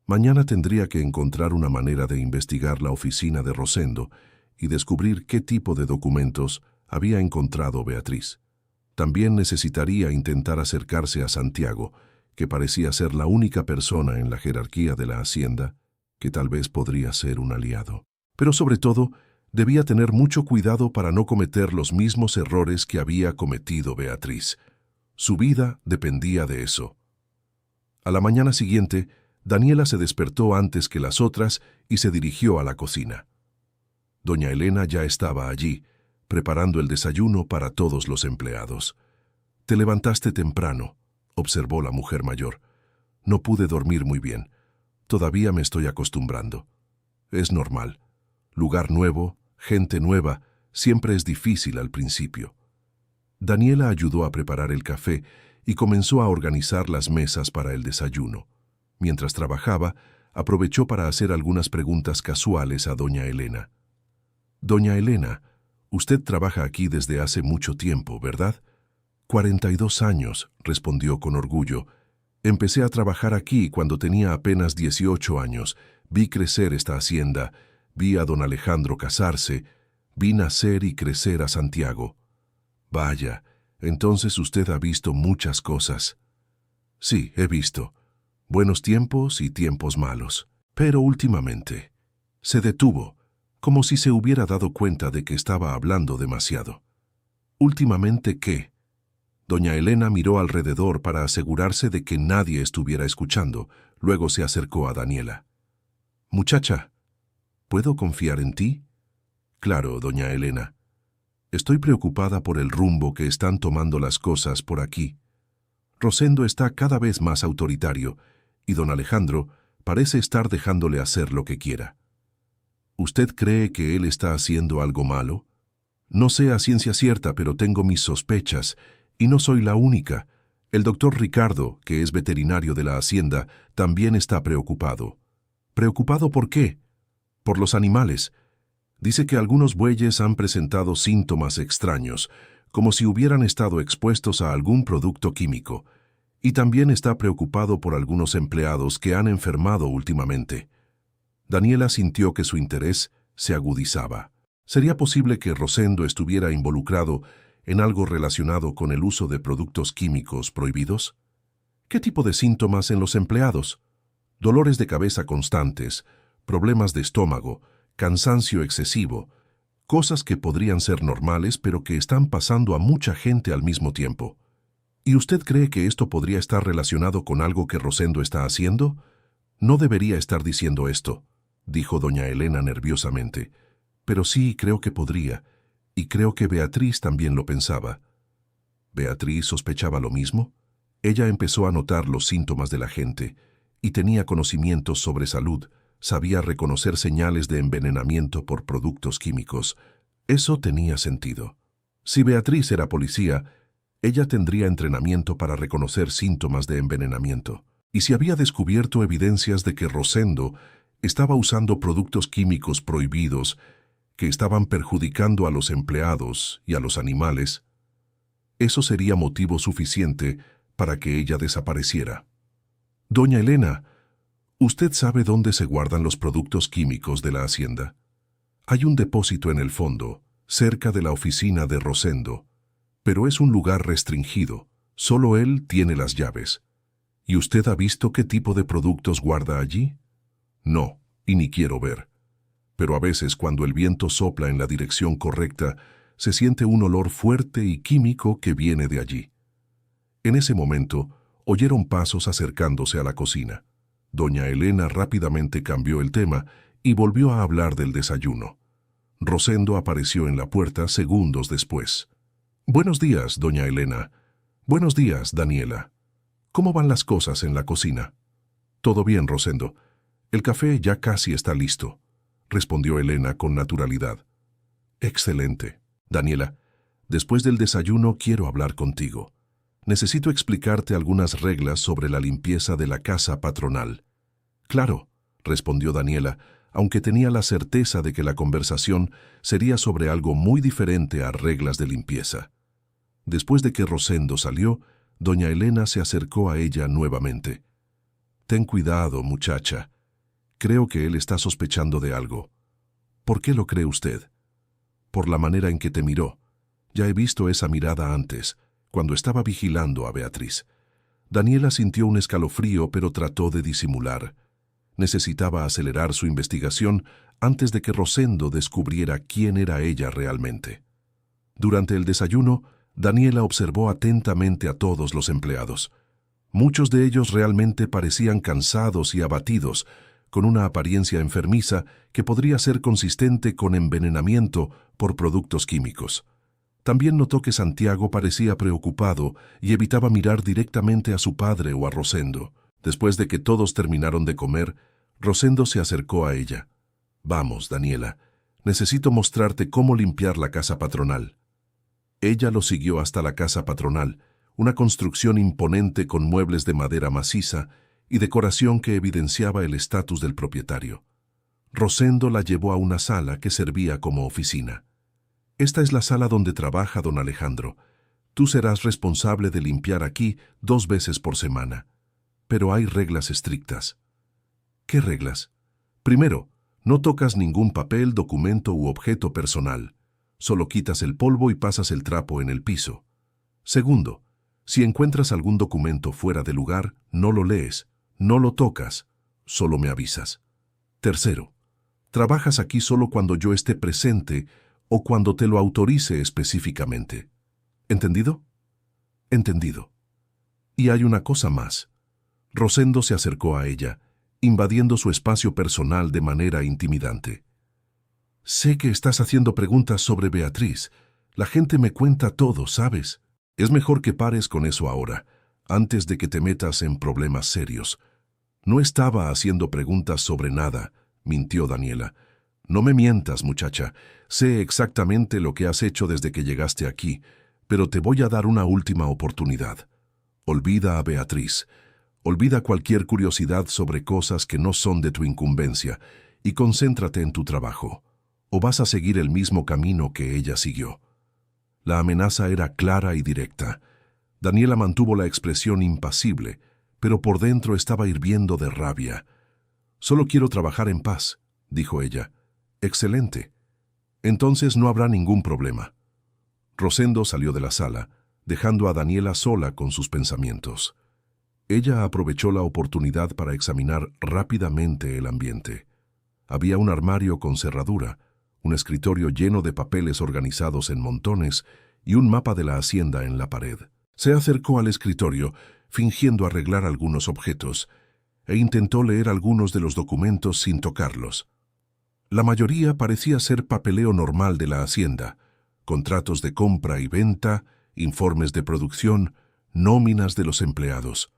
Mañana tendría que encontrar una manera de investigar la oficina de Rosendo y descubrir qué tipo de documentos había encontrado Beatriz. También necesitaría intentar acercarse a Santiago, que parecía ser la única persona en la jerarquía de la hacienda que tal vez podría ser un aliado. Pero sobre todo, debía tener mucho cuidado para no cometer los mismos errores que había cometido Beatriz. Su vida dependía de eso. A la mañana siguiente, Daniela se despertó antes que las otras y se dirigió a la cocina. Doña Elena ya estaba allí, preparando el desayuno para todos los empleados. «Te levantaste temprano», observó la mujer mayor. «No pude dormir muy bien. Todavía me estoy acostumbrando. Es normal. Lugar nuevo, gente nueva, siempre es difícil al principio». Daniela ayudó a preparar el café y comenzó a organizar las mesas para el desayuno. Mientras trabajaba, aprovechó para hacer algunas preguntas casuales a doña Elena. «Doña Elena, usted trabaja aquí desde hace mucho tiempo, ¿verdad?» 42 años, respondió con orgullo. «Empecé a trabajar aquí cuando tenía apenas 18 años. Vi crecer esta hacienda, vi a don Alejandro casarse, vi nacer y crecer a Santiago». «Vaya, entonces usted ha visto muchas cosas». «Sí, he visto. Buenos tiempos y tiempos malos. Pero últimamente, Se detuvo, como si se hubiera dado cuenta de que estaba hablando demasiado. ¿Últimamente qué? Doña Elena miró alrededor para asegurarse de que nadie estuviera escuchando. Luego se acercó a Daniela. «Muchacha, ¿puedo confiar en ti?» «Claro, doña Elena. Estoy preocupada por el rumbo que están tomando las cosas por aquí. Rosendo está cada vez más autoritario y don Alejandro parece estar dejándole hacer lo que quiera. ¿Usted cree que él está haciendo algo malo?» «No sé a ciencia cierta, pero tengo mis sospechas, y no soy la única. El doctor Ricardo, que es veterinario de la hacienda, también está preocupado». «¿Preocupado por qué?» «Por los animales. Dice que algunos bueyes han presentado síntomas extraños, como si hubieran estado expuestos a algún producto químico. Y también está preocupado por algunos empleados que han enfermado últimamente». Daniela sintió que su interés se agudizaba. ¿Sería posible que Rosendo estuviera involucrado en algo relacionado con el uso de productos químicos prohibidos? ¿Qué tipo de síntomas en los empleados? Dolores de cabeza constantes, problemas de estómago, cansancio excesivo, cosas que podrían ser normales pero que están pasando a mucha gente al mismo tiempo. ¿Y usted cree que esto podría estar relacionado con algo que Rosendo está haciendo? No debería estar diciendo esto, dijo doña Elena nerviosamente. Pero sí, creo que podría, y creo que Beatriz también lo pensaba. ¿Beatriz sospechaba lo mismo? Ella empezó a notar los síntomas de la gente, y tenía conocimientos sobre salud, sabía reconocer señales de envenenamiento por productos químicos. Eso tenía sentido. Si Beatriz era policía, ella tendría entrenamiento para reconocer síntomas de envenenamiento. Y si había descubierto evidencias de que Rosendo estaba usando productos químicos prohibidos que estaban perjudicando a los empleados y a los animales, eso sería motivo suficiente para que ella desapareciera. «Doña Elena, ¿usted sabe dónde se guardan los productos químicos de la hacienda?» «Hay un depósito en el fondo, cerca de la oficina de Rosendo, pero es un lugar restringido. Solo él tiene las llaves. ¿Y usted ha visto qué tipo de productos guarda allí?» «No, y ni quiero ver. Pero a veces cuando el viento sopla en la dirección correcta, se siente un olor fuerte y químico que viene de allí». En ese momento, oyeron pasos acercándose a la cocina. Doña Elena rápidamente cambió el tema y volvió a hablar del desayuno. Rosendo apareció en la puerta segundos después. «Buenos días, doña Elena». «Buenos días, Daniela. ¿Cómo van las cosas en la cocina?» «Todo bien, Rosendo. El café ya casi está listo», respondió Elena con naturalidad. «Excelente. Daniela, después del desayuno quiero hablar contigo. Necesito explicarte algunas reglas sobre la limpieza de la casa patronal». «Claro», respondió Daniela, aunque tenía la certeza de que la conversación sería sobre algo muy diferente a reglas de limpieza. Después de que Rosendo salió, doña Elena se acercó a ella nuevamente. «Ten cuidado, muchacha. Creo que él está sospechando de algo». «¿Por qué lo cree usted?» «Por la manera en que te miró. Ya he visto esa mirada antes, cuando estaba vigilando a Beatriz». Daniela sintió un escalofrío, pero trató de disimular. Necesitaba acelerar su investigación antes de que Rosendo descubriera quién era ella realmente. Durante el desayuno, Daniela observó atentamente a todos los empleados. Muchos de ellos realmente parecían cansados y abatidos, con una apariencia enfermiza que podría ser consistente con envenenamiento por productos químicos. También notó que Santiago parecía preocupado y evitaba mirar directamente a su padre o a Rosendo. Después de que todos terminaron de comer, Rosendo se acercó a ella. «Vamos, Daniela, necesito mostrarte cómo limpiar la casa patronal». Ella lo siguió hasta la casa patronal, una construcción imponente con muebles de madera maciza y decoración que evidenciaba el estatus del propietario. Rosendo la llevó a una sala que servía como oficina. «Esta es la sala donde trabaja don Alejandro. Tú serás responsable de limpiar aquí 2 veces por semana. Pero hay reglas estrictas». «¿Qué reglas?» «Primero, no tocas ningún papel, documento u objeto personal. Solo quitas el polvo y pasas el trapo en el piso. Segundo, si encuentras algún documento fuera de lugar, no lo lees, no lo tocas, solo me avisas. Tercero, Trabajas aquí solo cuando yo esté presente o cuando te lo autorice específicamente. ¿Entendido? Entendido. Y hay una cosa más. Rosendo se acercó a ella, invadiendo su espacio personal de manera intimidante. Sé que estás haciendo preguntas sobre Beatriz. La gente me cuenta todo, ¿sabes? Es mejor que pares con eso ahora, antes de que te metas en problemas serios. No estaba haciendo preguntas sobre nada, mintió Daniela. No me mientas, muchacha. Sé exactamente lo que has hecho desde que llegaste aquí, pero te voy a dar una última oportunidad. Olvida a Beatriz. Olvida cualquier curiosidad sobre cosas que no son de tu incumbencia y concéntrate en tu trabajo. ¿O vas a seguir el mismo camino que ella siguió? La amenaza era clara y directa. Daniela mantuvo la expresión impasible, pero por dentro estaba hirviendo de rabia. «Solo quiero trabajar en paz», dijo ella. «Excelente. Entonces no habrá ningún problema». Rosendo salió de la sala, dejando a Daniela sola con sus pensamientos. Ella aprovechó la oportunidad para examinar rápidamente el ambiente. Había un armario con cerradura, un escritorio lleno de papeles organizados en montones y un mapa de la hacienda en la pared. Se acercó al escritorio, fingiendo arreglar algunos objetos, e intentó leer algunos de los documentos sin tocarlos. La mayoría parecía ser papeleo normal de la hacienda: contratos de compra y venta, informes de producción, nóminas de los empleados.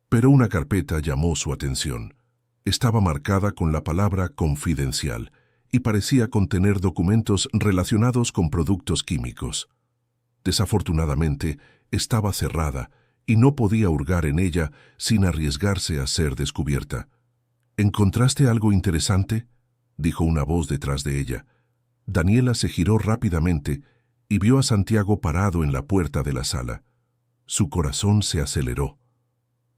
Pero una carpeta llamó su atención. Estaba marcada con la palabra confidencial y parecía contener documentos relacionados con productos químicos. Desafortunadamente, estaba cerrada y no podía hurgar en ella sin arriesgarse a ser descubierta. «¿Encontraste algo interesante?», dijo una voz detrás de ella. Daniela se giró rápidamente y vio a Santiago parado en la puerta de la sala. Su corazón se aceleró.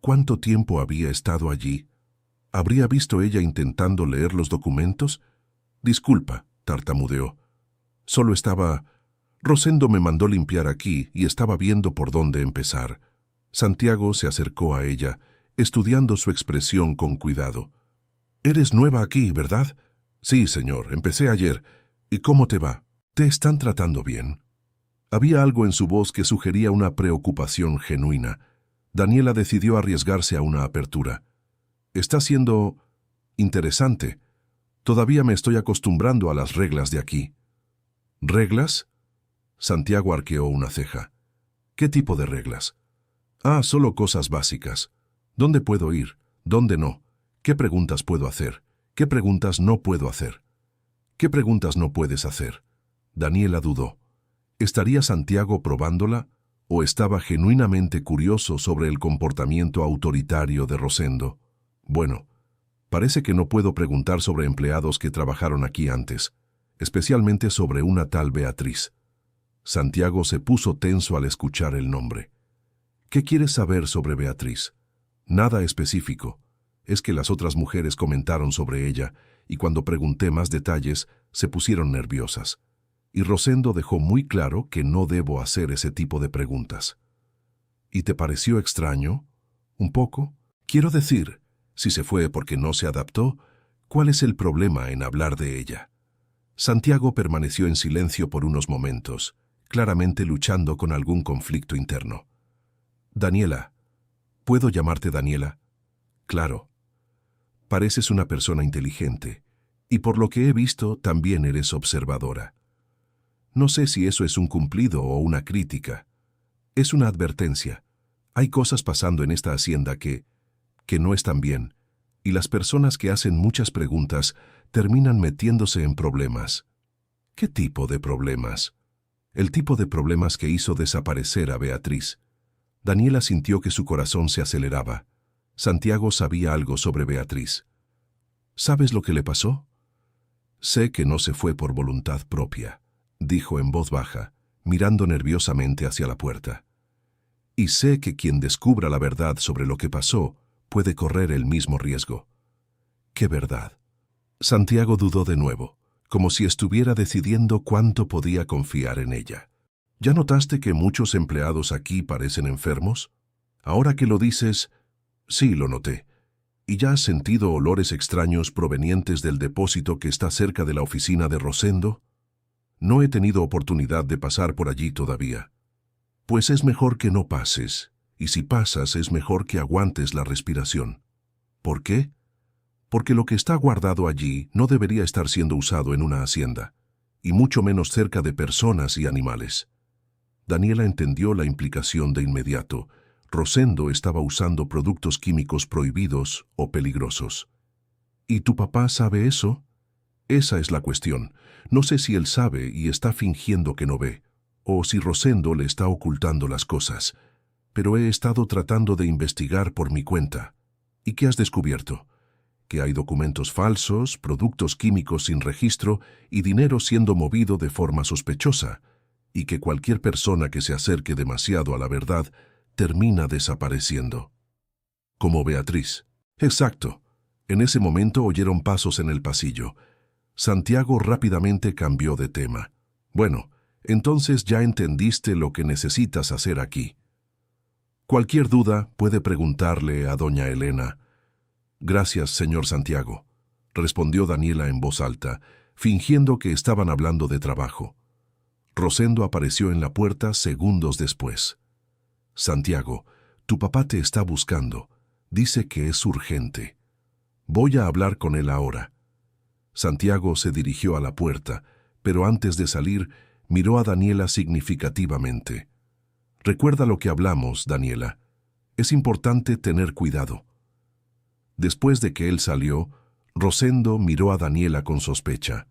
¿Cuánto tiempo había estado allí? ¿Habría visto ella intentando leer los documentos? «Disculpa», tartamudeó. «Solo estaba... Rosendo me mandó limpiar aquí y estaba viendo por dónde empezar». Santiago se acercó a ella, estudiando su expresión con cuidado. «Eres nueva aquí, ¿verdad?» «Sí, señor, empecé ayer. ¿Y cómo te va? ¿Te están tratando bien?» Había algo en su voz que sugería una preocupación genuina. Daniela decidió arriesgarse a una apertura. «Está siendo interesante. Todavía me estoy acostumbrando a las reglas de aquí». «¿Reglas?», Santiago arqueó una ceja. «¿Qué tipo de reglas?». «Ah, solo cosas básicas. ¿Dónde puedo ir? ¿Dónde no? ¿Qué preguntas puedo hacer? ¿Qué preguntas no puedo hacer? ¿Qué preguntas no puedes hacer?». Daniela dudó. ¿Estaría Santiago probándola o estaba genuinamente curioso sobre el comportamiento autoritario de Rosendo? «Bueno, parece que no puedo preguntar sobre empleados que trabajaron aquí antes, especialmente sobre una tal Beatriz». Santiago se puso tenso al escuchar el nombre. «¿Qué quieres saber sobre Beatriz?». «Nada específico. Es que las otras mujeres comentaron sobre ella y cuando pregunté más detalles se pusieron nerviosas. Y Rosendo dejó muy claro que no debo hacer ese tipo de preguntas». «¿Y te pareció extraño? ¿Un poco? Quiero decir, si se fue porque no se adaptó, ¿cuál es el problema en hablar de ella?». Santiago permaneció en silencio por unos momentos, claramente luchando con algún conflicto interno. «Daniela, ¿puedo llamarte Daniela?». «Claro. Pareces una persona inteligente, y por lo que he visto también eres observadora. No sé si eso es un cumplido o una crítica. Es una advertencia. Hay cosas pasando en esta hacienda que no están bien, y las personas que hacen muchas preguntas terminan metiéndose en problemas». «¿Qué tipo de problemas?». «El tipo de problemas que hizo desaparecer a Beatriz». Daniela sintió que su corazón se aceleraba. Santiago sabía algo sobre Beatriz. «¿Sabes lo que le pasó?». «Sé que no se fue por voluntad propia», dijo en voz baja, mirando nerviosamente hacia la puerta. «Y sé que quien descubra la verdad sobre lo que pasó puede correr el mismo riesgo». «¿Qué verdad?». Santiago dudó de nuevo, como si estuviera decidiendo cuánto podía confiar en ella. «¿Ya notaste que muchos empleados aquí parecen enfermos?». «Ahora que lo dices, sí lo noté. ¿Y ya has sentido olores extraños provenientes del depósito que está cerca de la oficina de Rosendo? No he tenido oportunidad de pasar por allí todavía. Pues es mejor que no pases, y si pasas es mejor que aguantes la respiración. ¿Por qué? Porque lo que está guardado allí no debería estar siendo usado en una hacienda, y mucho menos cerca de personas y animales. Daniela entendió la implicación de inmediato. Rosendo estaba usando productos químicos prohibidos o peligrosos. ¿Y tu papá sabe eso? Esa es la cuestión. No sé si él sabe y está fingiendo que no ve, o si Rosendo le está ocultando las cosas. Pero he estado tratando de investigar por mi cuenta. ¿Y qué has descubierto? Que hay documentos falsos, productos químicos sin registro y dinero siendo movido de forma sospechosa, y que cualquier persona que se acerque demasiado a la verdad termina desapareciendo. Como Beatriz. Exacto. En ese momento oyeron pasos en el pasillo. Santiago rápidamente cambió de tema. Bueno, entonces ya entendiste lo que necesitas hacer aquí. Cualquier duda puede preguntarle a doña Elena. Gracias, señor Santiago, respondió Daniela en voz alta, fingiendo que estaban hablando de trabajo. Rosendo apareció en la puerta segundos después. Santiago, tu papá te está buscando. Dice que es urgente. Voy a hablar con él ahora. Santiago se dirigió a la puerta, pero antes de salir, miró a Daniela significativamente. Recuerda lo que hablamos, Daniela. Es importante tener cuidado. Después de que él salió, Rosendo miró a Daniela con sospecha.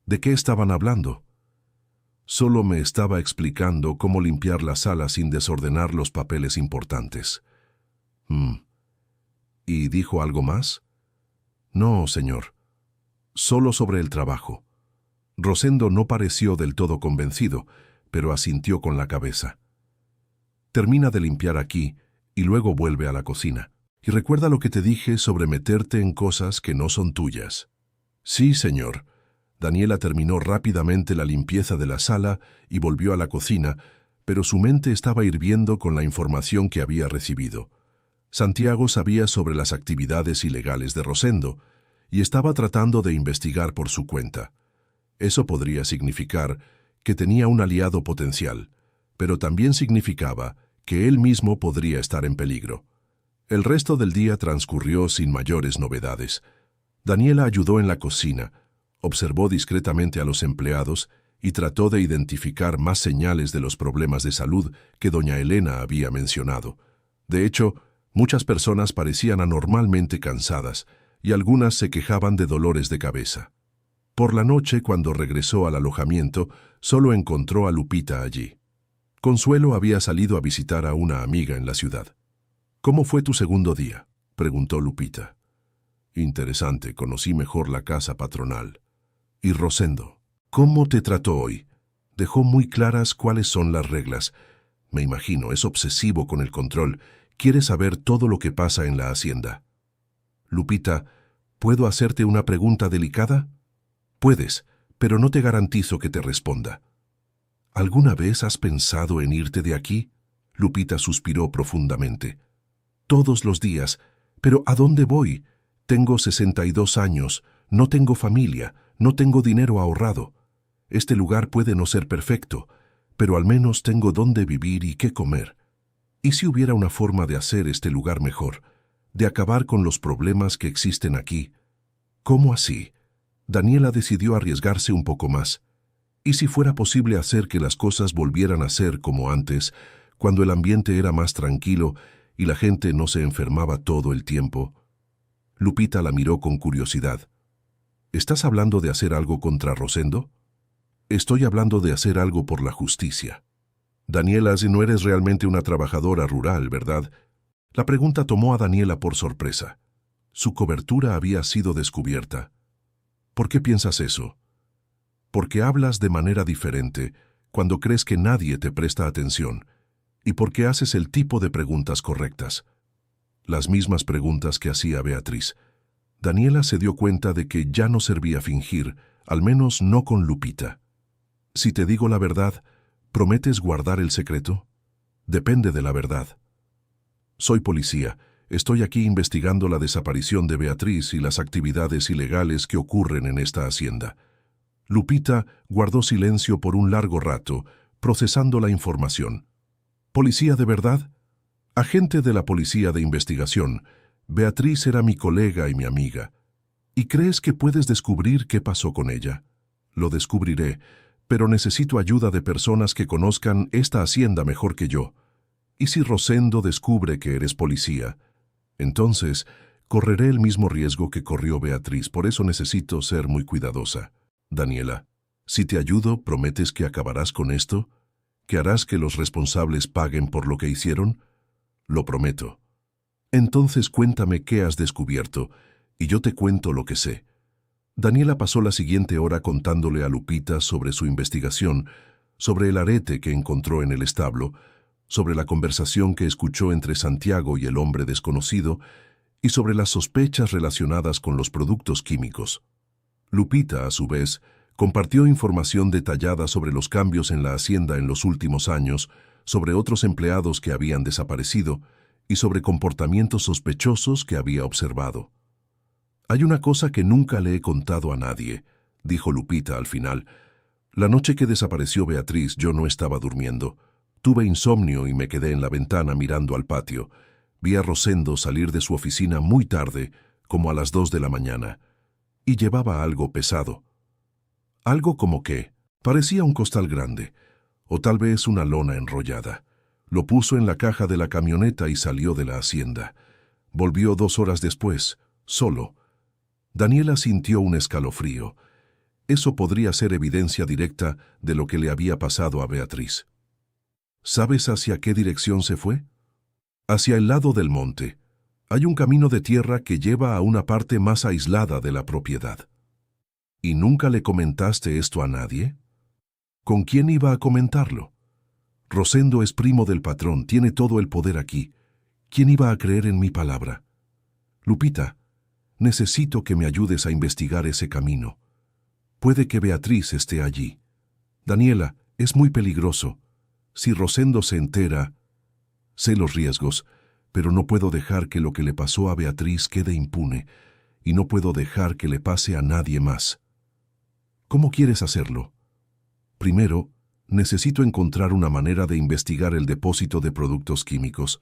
¿De qué estaban hablando? Solo me estaba explicando cómo limpiar la sala sin desordenar los papeles importantes. ¿Y dijo algo más? No, señor. Solo sobre el trabajo. Rosendo no pareció del todo convencido, pero asintió con la cabeza. Termina de limpiar aquí y luego vuelve a la cocina. Y recuerda lo que te dije sobre meterte en cosas que no son tuyas. Sí, señor. Daniela terminó rápidamente la limpieza de la sala y volvió a la cocina, pero su mente estaba hirviendo con la información que había recibido. Santiago sabía sobre las actividades ilegales de Rosendo y estaba tratando de investigar por su cuenta. Eso podría significar que tenía un aliado potencial, pero también significaba que él mismo podría estar en peligro. El resto del día transcurrió sin mayores novedades. Daniela ayudó en la cocina, observó discretamente a los empleados y trató de identificar más señales de los problemas de salud que doña Elena había mencionado. De hecho, muchas personas parecían anormalmente cansadas y algunas se quejaban de dolores de cabeza. Por la noche, cuando regresó al alojamiento, solo encontró a Lupita allí. Consuelo había salido a visitar a una amiga en la ciudad. ¿Cómo fue tu segundo día?, preguntó Lupita. Interesante, conocí mejor la casa patronal. ¿Y Rosendo? ¿Cómo te trató hoy? Dejó muy claras cuáles son las reglas. Me imagino, es obsesivo con el control. Quiere saber todo lo que pasa en la hacienda. Lupita, ¿puedo hacerte una pregunta delicada? Puedes, pero no te garantizo que te responda. ¿Alguna vez has pensado en irte de aquí? Lupita suspiró profundamente. Todos los días. ¿Pero a dónde voy? Tengo 62 años, no tengo familia, no tengo dinero ahorrado. Este lugar puede no ser perfecto, pero al menos tengo dónde vivir y qué comer. ¿Y si hubiera una forma de hacer este lugar mejor, de acabar con los problemas que existen aquí? ¿Cómo así? Daniela decidió arriesgarse un poco más. ¿Y si fuera posible hacer que las cosas volvieran a ser como antes, cuando el ambiente era más tranquilo y la gente no se enfermaba todo el tiempo? Lupita la miró con curiosidad. ¿Estás hablando de hacer algo contra Rosendo? Estoy hablando de hacer algo por la justicia. Daniela, si no eres realmente una trabajadora rural, ¿verdad? La pregunta tomó a Daniela por sorpresa. Su cobertura había sido descubierta. ¿Por qué piensas eso? Porque hablas de manera diferente cuando crees que nadie te presta atención y porque haces el tipo de preguntas correctas. Las mismas preguntas que hacía Beatriz. Daniela se dio cuenta de que ya no servía fingir, al menos no con Lupita. Si te digo la verdad, ¿prometes guardar el secreto? Depende de la verdad. Soy policía Estoy aquí investigando la desaparición de Beatriz y las actividades ilegales que ocurren en esta hacienda. Lupita guardó silencio por un largo rato, procesando la información. ¿Policía de verdad? Agente de la Policía de Investigación. Beatriz era mi colega y mi amiga. ¿Y crees que puedes descubrir qué pasó con ella? Lo descubriré, pero necesito ayuda de personas que conozcan esta hacienda mejor que yo. ¿Y si Rosendo descubre que eres policía? Entonces, correré el mismo riesgo que corrió Beatriz, por eso necesito ser muy cuidadosa. Daniela, si te ayudo, ¿prometes que acabarás con esto? ¿Que harás que los responsables paguen por lo que hicieron? Lo prometo. Entonces cuéntame qué has descubierto, y yo te cuento lo que sé. Daniela pasó la siguiente hora contándole a Lupita sobre su investigación, sobre el arete que encontró en el establo, sobre la conversación que escuchó entre Santiago y el hombre desconocido, y sobre las sospechas relacionadas con los productos químicos. Lupita, a su vez, compartió información detallada sobre los cambios en la hacienda en los últimos años, sobre otros empleados que habían desaparecido y sobre comportamientos sospechosos que había observado. «Hay una cosa que nunca le he contado a nadie», dijo Lupita al final. «La noche que desapareció Beatriz yo no estaba durmiendo. Tuve insomnio y me quedé en la ventana mirando al patio. Vi a Rosendo salir de su oficina muy tarde, como a las 2 de la mañana. Y llevaba algo pesado. Algo como que parecía un costal grande, o tal vez una lona enrollada. Lo puso en la caja de la camioneta y salió de la hacienda. Volvió 2 horas después, solo. Daniela sintió un escalofrío. Eso podría ser evidencia directa de lo que le había pasado a Beatriz. ¿Sabes hacia qué dirección se fue? Hacia el lado del monte. Hay un camino de tierra que lleva a una parte más aislada de la propiedad. ¿Y nunca le comentaste esto a nadie? ¿Con quién iba a comentarlo? Rosendo es primo del patrón, tiene todo el poder aquí. ¿Quién iba a creer en mi palabra? Lupita, necesito que me ayudes a investigar ese camino. Puede que Beatriz esté allí. Daniela, es muy peligroso. Si Rosendo se entera, sé los riesgos, pero no puedo dejar que lo que le pasó a Beatriz quede impune, y no puedo dejar que le pase a nadie más. ¿Cómo quieres hacerlo? Primero, necesito encontrar una manera de investigar el depósito de productos químicos.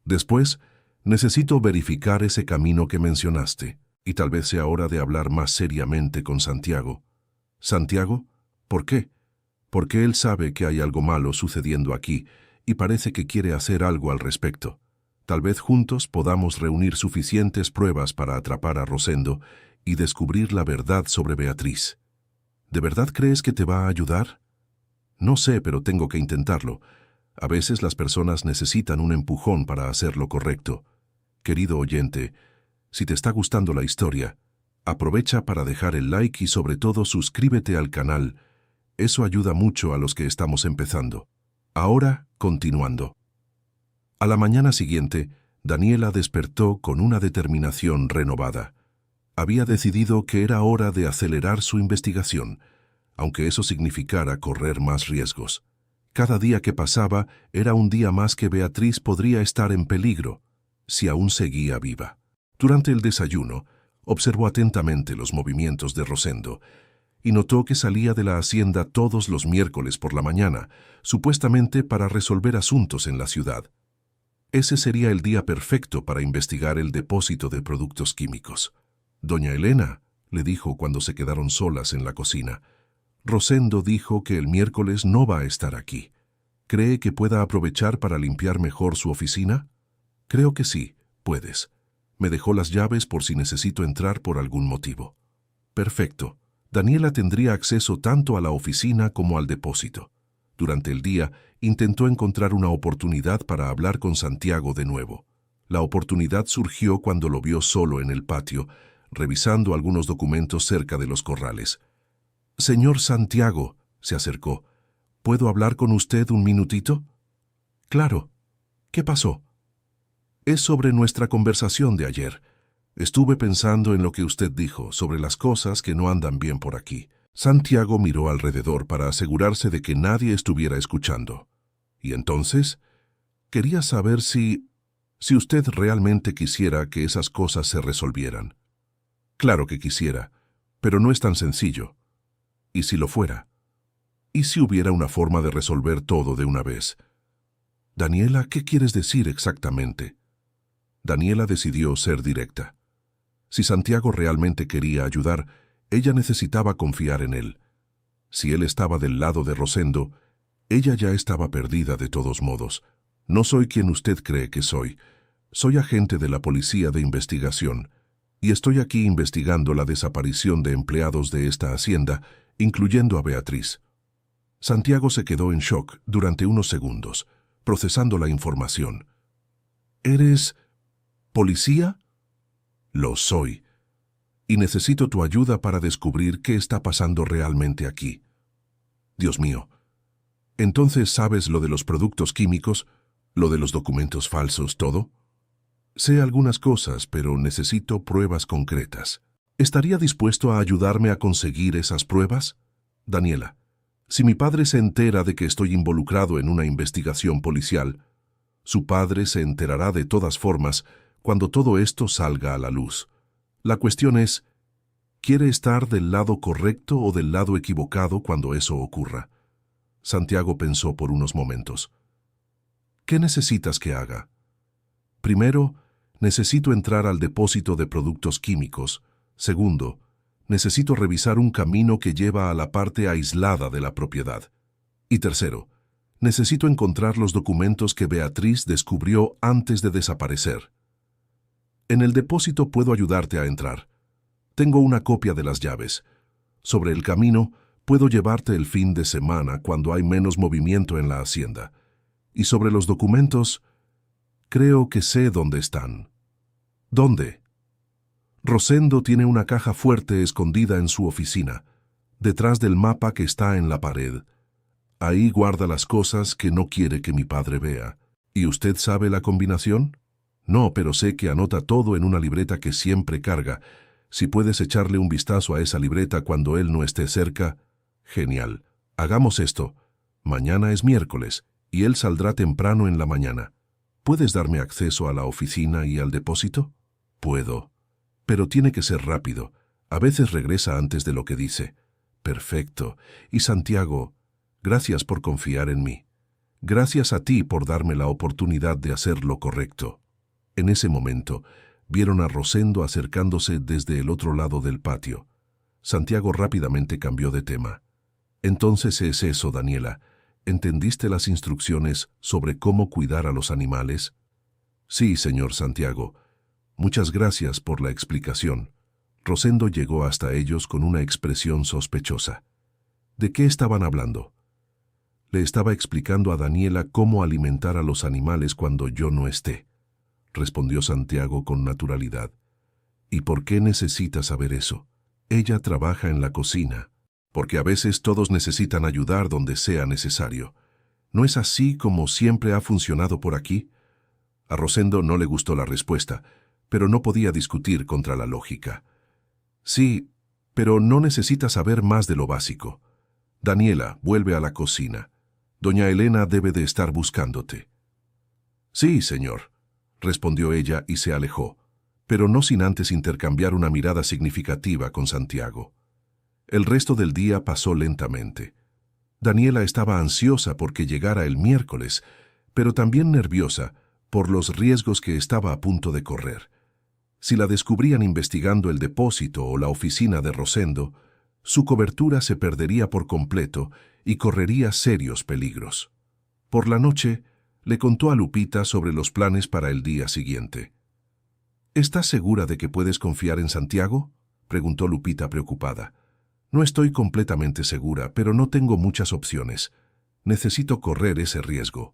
Después, necesito verificar ese camino que mencionaste, y tal vez sea hora de hablar más seriamente con Santiago. ¿Santiago? ¿Por qué? Porque él sabe que hay algo malo sucediendo aquí, y parece que quiere hacer algo al respecto. Tal vez juntos podamos reunir suficientes pruebas para atrapar a Rosendo y descubrir la verdad sobre Beatriz. ¿De verdad crees que te va a ayudar? No sé, pero tengo que intentarlo. A veces las personas necesitan un empujón para hacer lo correcto. Querido oyente, si te está gustando la historia, aprovecha para dejar el like y sobre todo suscríbete al canal. Eso ayuda mucho a los que estamos empezando. Ahora, continuando. A la mañana siguiente, Daniela despertó con una determinación renovada. Había decidido que era hora de acelerar su investigación, aunque eso significara correr más riesgos. Cada día que pasaba era un día más que Beatriz podría estar en peligro, si aún seguía viva. Durante el desayuno, observó atentamente los movimientos de Rosendo y notó que salía de la hacienda todos los miércoles por la mañana, supuestamente para resolver asuntos en la ciudad. Ese sería el día perfecto para investigar el depósito de productos químicos. «Doña Elena», le dijo cuando se quedaron solas en la cocina, «Rosendo dijo que el miércoles no va a estar aquí. ¿Cree que pueda aprovechar para limpiar mejor su oficina?» «Creo que sí, puedes. Me dejó las llaves por si necesito entrar por algún motivo». «Perfecto». Daniela tendría acceso tanto a la oficina como al depósito. Durante el día, intentó encontrar una oportunidad para hablar con Santiago de nuevo. La oportunidad surgió cuando lo vio solo en el patio, revisando algunos documentos cerca de los corrales. «Señor Santiago», se acercó, «¿puedo hablar con usted un minutito?» «Claro. ¿Qué pasó?» «Es sobre nuestra conversación de ayer. Estuve pensando en lo que usted dijo sobre las cosas que no andan bien por aquí». Santiago miró alrededor para asegurarse de que nadie estuviera escuchando. «¿Y entonces?» «Quería saber si...» Si usted realmente quisiera que esas cosas se resolvieran. Claro que quisiera, pero no es tan sencillo. ¿Y si lo fuera? ¿Y si hubiera una forma de resolver todo de una vez? Daniela, ¿qué quieres decir exactamente? Daniela decidió ser directa. Si Santiago realmente quería ayudar, ella necesitaba confiar en él. Si él estaba del lado de Rosendo, ella ya estaba perdida de todos modos. No soy quien usted cree que soy. Soy agente de la Policía de Investigación, y estoy aquí investigando la desaparición de empleados de esta hacienda, incluyendo a Beatriz. Santiago se quedó en shock durante unos segundos, procesando la información. ¿Eres policía? Lo soy. Y necesito tu ayuda para descubrir qué está pasando realmente aquí. Dios mío. Entonces, ¿sabes lo de los productos químicos? ¿Lo de los documentos falsos, todo? Sé algunas cosas, pero necesito pruebas concretas. ¿Estaría dispuesto a ayudarme a conseguir esas pruebas? Daniela, si mi padre se entera de que estoy involucrado en una investigación policial, su padre se enterará de todas formas cuando todo esto salga a la luz. La cuestión es, ¿quiere estar del lado correcto o del lado equivocado cuando eso ocurra? Santiago pensó por unos momentos. ¿Qué necesitas que haga? Primero, necesito entrar al depósito de productos químicos. Segundo, necesito revisar un camino que lleva a la parte aislada de la propiedad. Y tercero, necesito encontrar los documentos que Beatriz descubrió antes de desaparecer. En el depósito puedo ayudarte a entrar. Tengo una copia de las llaves. Sobre el camino, puedo llevarte el fin de semana cuando hay menos movimiento en la hacienda. Y sobre los documentos, creo que sé dónde están. ¿Dónde? Rosendo tiene una caja fuerte escondida en su oficina, detrás del mapa que está en la pared. Ahí guarda las cosas que no quiere que mi padre vea. ¿Y usted sabe la combinación? No, pero sé que anota todo en una libreta que siempre carga. Si puedes echarle un vistazo a esa libreta cuando él no esté cerca, genial. Hagamos esto. Mañana es miércoles, y él saldrá temprano en la mañana. ¿Puedes darme acceso a la oficina y al depósito? Puedo. Pero tiene que ser rápido. A veces regresa antes de lo que dice. Perfecto. Y Santiago, gracias por confiar en mí. Gracias a ti por darme la oportunidad de hacer lo correcto. En ese momento, vieron a Rosendo acercándose desde el otro lado del patio. Santiago rápidamente cambió de tema. Entonces es eso, Daniela. ¿Entendiste las instrucciones sobre cómo cuidar a los animales? Sí, señor Santiago. Muchas gracias por la explicación. Rosendo llegó hasta ellos con una expresión sospechosa. ¿De qué estaban hablando? Le estaba explicando a Daniela cómo alimentar a los animales cuando yo no esté, respondió Santiago con naturalidad. ¿Y por qué necesita saber eso? Ella trabaja en la cocina, porque a veces todos necesitan ayudar donde sea necesario. ¿No es así como siempre ha funcionado por aquí? A Rosendo no le gustó la respuesta, pero no podía discutir contra la lógica. Sí, pero no necesita saber más de lo básico. Daniela, vuelve a la cocina. Doña Elena debe de estar buscándote. Sí, señor, respondió ella y se alejó, pero no sin antes intercambiar una mirada significativa con Santiago. El resto del día pasó lentamente. Daniela estaba ansiosa porque llegara el miércoles, pero también nerviosa por los riesgos que estaba a punto de correr. Si la descubrían investigando el depósito o la oficina de Rosendo, su cobertura se perdería por completo y correría serios peligros. Por la noche, le contó a Lupita sobre los planes para el día siguiente. ¿Estás segura de que puedes confiar en Santiago?, preguntó Lupita preocupada. No estoy completamente segura, pero no tengo muchas opciones. Necesito correr ese riesgo.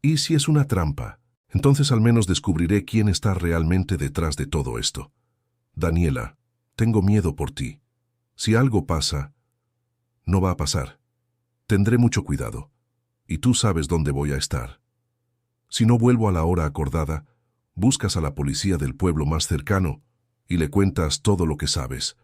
¿Y si es una trampa? Entonces al menos descubriré quién está realmente detrás de todo esto. Daniela, tengo miedo por ti. Si algo pasa, no va a pasar. Tendré mucho cuidado. Y tú sabes dónde voy a estar. Si no vuelvo a la hora acordada, buscas a la policía del pueblo más cercano y le cuentas todo lo que sabes.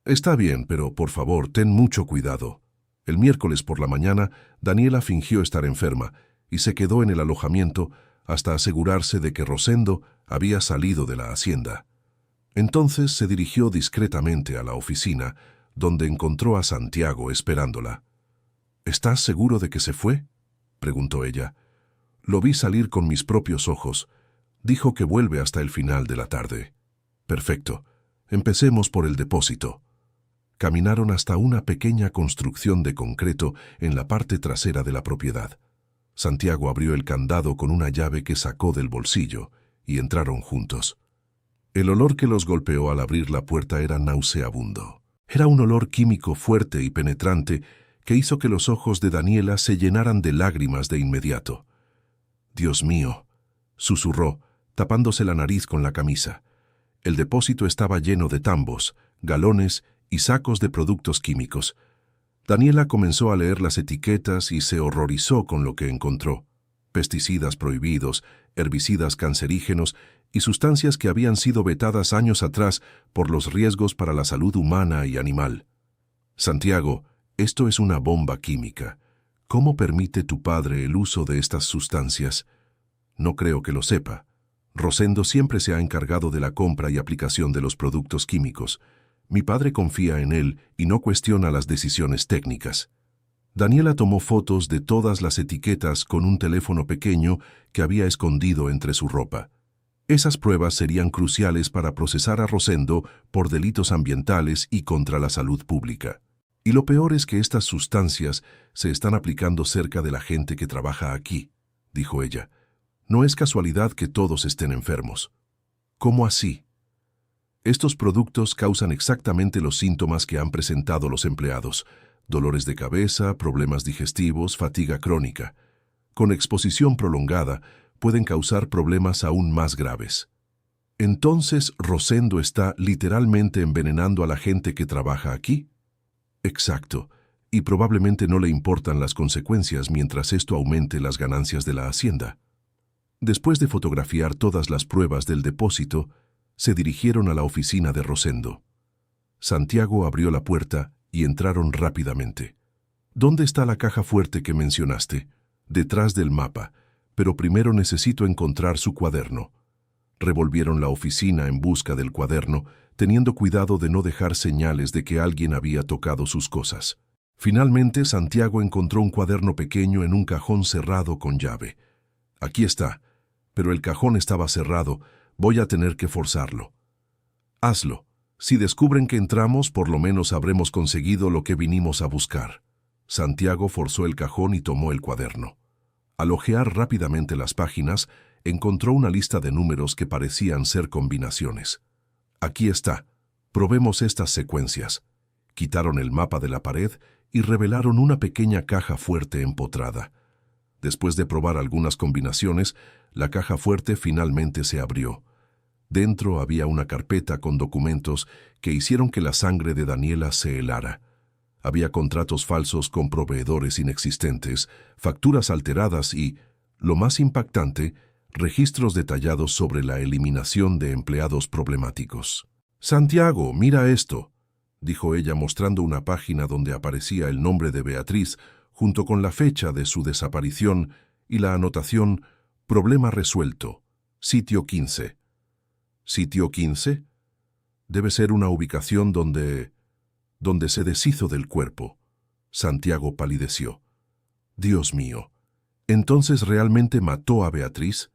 Está bien, pero por favor, ten mucho cuidado. El miércoles por la mañana, Daniela fingió estar enferma y se quedó en el alojamiento hasta asegurarse de que Rosendo había salido de la hacienda. Entonces se dirigió discretamente a la oficina, donde encontró a Santiago esperándola. «¿Estás seguro de que se fue?», preguntó ella. «Lo vi salir con mis propios ojos. Dijo que vuelve hasta el final de la tarde». «Perfecto. Empecemos por el depósito». Caminaron hasta una pequeña construcción de concreto en la parte trasera de la propiedad. Santiago abrió el candado con una llave que sacó del bolsillo y entraron juntos. El olor que los golpeó al abrir la puerta era nauseabundo. Era un olor químico fuerte y penetrante que hizo que los ojos de Daniela se llenaran de lágrimas de inmediato. «Dios mío», susurró, tapándose la nariz con la camisa. El depósito estaba lleno de tambos, galones y sacos de productos químicos. Daniela comenzó a leer las etiquetas y se horrorizó con lo que encontró: pesticidas prohibidos, herbicidas cancerígenos y sustancias que habían sido vetadas años atrás por los riesgos para la salud humana y animal. «Santiago, esto es una bomba química. ¿Cómo permite tu padre el uso de estas sustancias?» «No creo que lo sepa. Rosendo siempre se ha encargado de la compra y aplicación de los productos químicos. Mi padre confía en él y no cuestiona las decisiones técnicas». Daniela tomó fotos de todas las etiquetas con un teléfono pequeño que había escondido entre su ropa. Esas pruebas serían cruciales para procesar a Rosendo por delitos ambientales y contra la salud pública. «Y lo peor es que estas sustancias se están aplicando cerca de la gente que trabaja aquí», dijo ella. «No es casualidad que todos estén enfermos». «¿Cómo así?». «Estos productos causan exactamente los síntomas que han presentado los empleados: dolores de cabeza, problemas digestivos, fatiga crónica. Con exposición prolongada pueden causar problemas aún más graves». «¿Entonces Rosendo está literalmente envenenando a la gente que trabaja aquí?». «Exacto, y probablemente no le importan las consecuencias mientras esto aumente las ganancias de la hacienda». Después de fotografiar todas las pruebas del depósito, se dirigieron a la oficina de Rosendo. Santiago abrió la puerta y entraron rápidamente. «¿Dónde está la caja fuerte que mencionaste?». «Detrás del mapa, pero primero necesito encontrar su cuaderno». Revolvieron la oficina en busca del cuaderno, teniendo cuidado de no dejar señales de que alguien había tocado sus cosas. Finalmente, Santiago encontró un cuaderno pequeño en un cajón cerrado con llave. «Aquí está, pero el cajón estaba cerrado. Voy a tener que forzarlo». «Hazlo. Si descubren que entramos, por lo menos habremos conseguido lo que vinimos a buscar». Santiago forzó el cajón y tomó el cuaderno. Al hojear rápidamente las páginas, encontró una lista de números que parecían ser combinaciones. «Aquí está. Probemos estas secuencias». Quitaron el mapa de la pared y revelaron una pequeña caja fuerte empotrada. Después de probar algunas combinaciones, la caja fuerte finalmente se abrió. Dentro había una carpeta con documentos que hicieron que la sangre de Daniela se helara. Había contratos falsos con proveedores inexistentes, facturas alteradas y, lo más impactante, registros detallados sobre la eliminación de empleados problemáticos. «Santiago, mira esto», dijo ella mostrando una página donde aparecía el nombre de Beatriz junto con la fecha de su desaparición y la anotación «Problema resuelto, sitio 15». «¿Sitio 15? Debe ser una ubicación donde se deshizo del cuerpo». Santiago palideció. «Dios mío, ¿entonces realmente mató a Beatriz?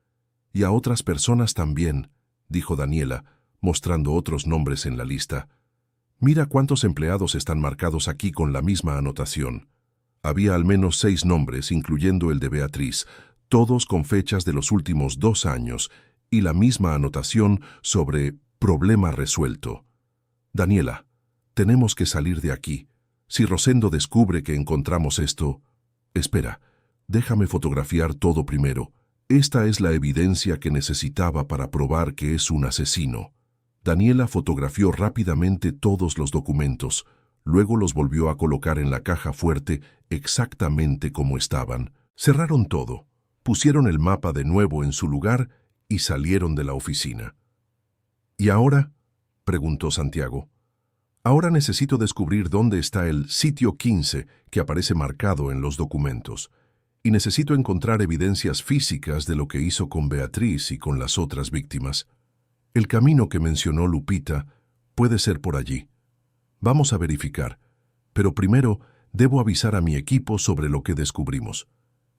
Y a otras personas también», dijo Daniela, mostrando otros nombres en la lista. «Mira cuántos empleados están marcados aquí con la misma anotación». Había al menos 6 nombres, incluyendo el de Beatriz, todos con fechas de los últimos 2 años, y la misma anotación sobre «problema resuelto». «Daniela, tenemos que salir de aquí. Si Rosendo descubre que encontramos esto...». «Espera, déjame fotografiar todo primero. Esta es la evidencia que necesitaba para probar que es un asesino». Daniela fotografió rápidamente todos los documentos, luego los volvió a colocar en la caja fuerte exactamente como estaban. Cerraron todo, pusieron el mapa de nuevo en su lugar y salieron de la oficina. «¿Y ahora?», preguntó Santiago. «Ahora necesito descubrir dónde está el sitio 15 que aparece marcado en los documentos. y necesito encontrar evidencias físicas de lo que hizo con Beatriz y con las otras víctimas. El camino que mencionó Lupita puede ser por allí. Vamos a verificar, pero primero debo avisar a mi equipo sobre lo que descubrimos.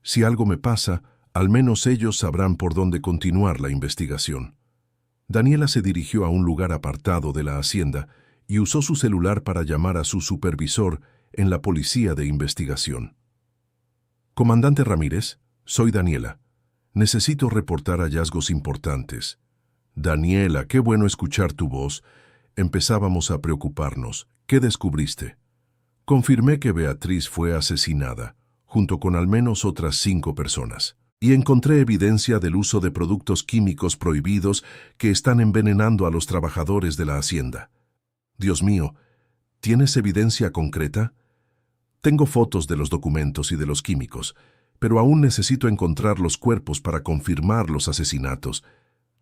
Si algo me pasa, al menos ellos sabrán por dónde continuar la investigación. Daniela se dirigió a un lugar apartado de la hacienda y usó su celular para llamar a su supervisor en la policía de investigación. Comandante Ramírez, soy Daniela. Necesito reportar hallazgos importantes. Daniela, qué bueno escuchar tu voz. Empezábamos a preocuparnos. ¿Qué descubriste? Confirmé que Beatriz fue asesinada, junto con al menos otras 5 personas. Y encontré evidencia del uso de productos químicos prohibidos que están envenenando a los trabajadores de la hacienda. Dios mío, ¿tienes evidencia concreta? Tengo fotos de los documentos y de los químicos, pero aún necesito encontrar los cuerpos para confirmar los asesinatos.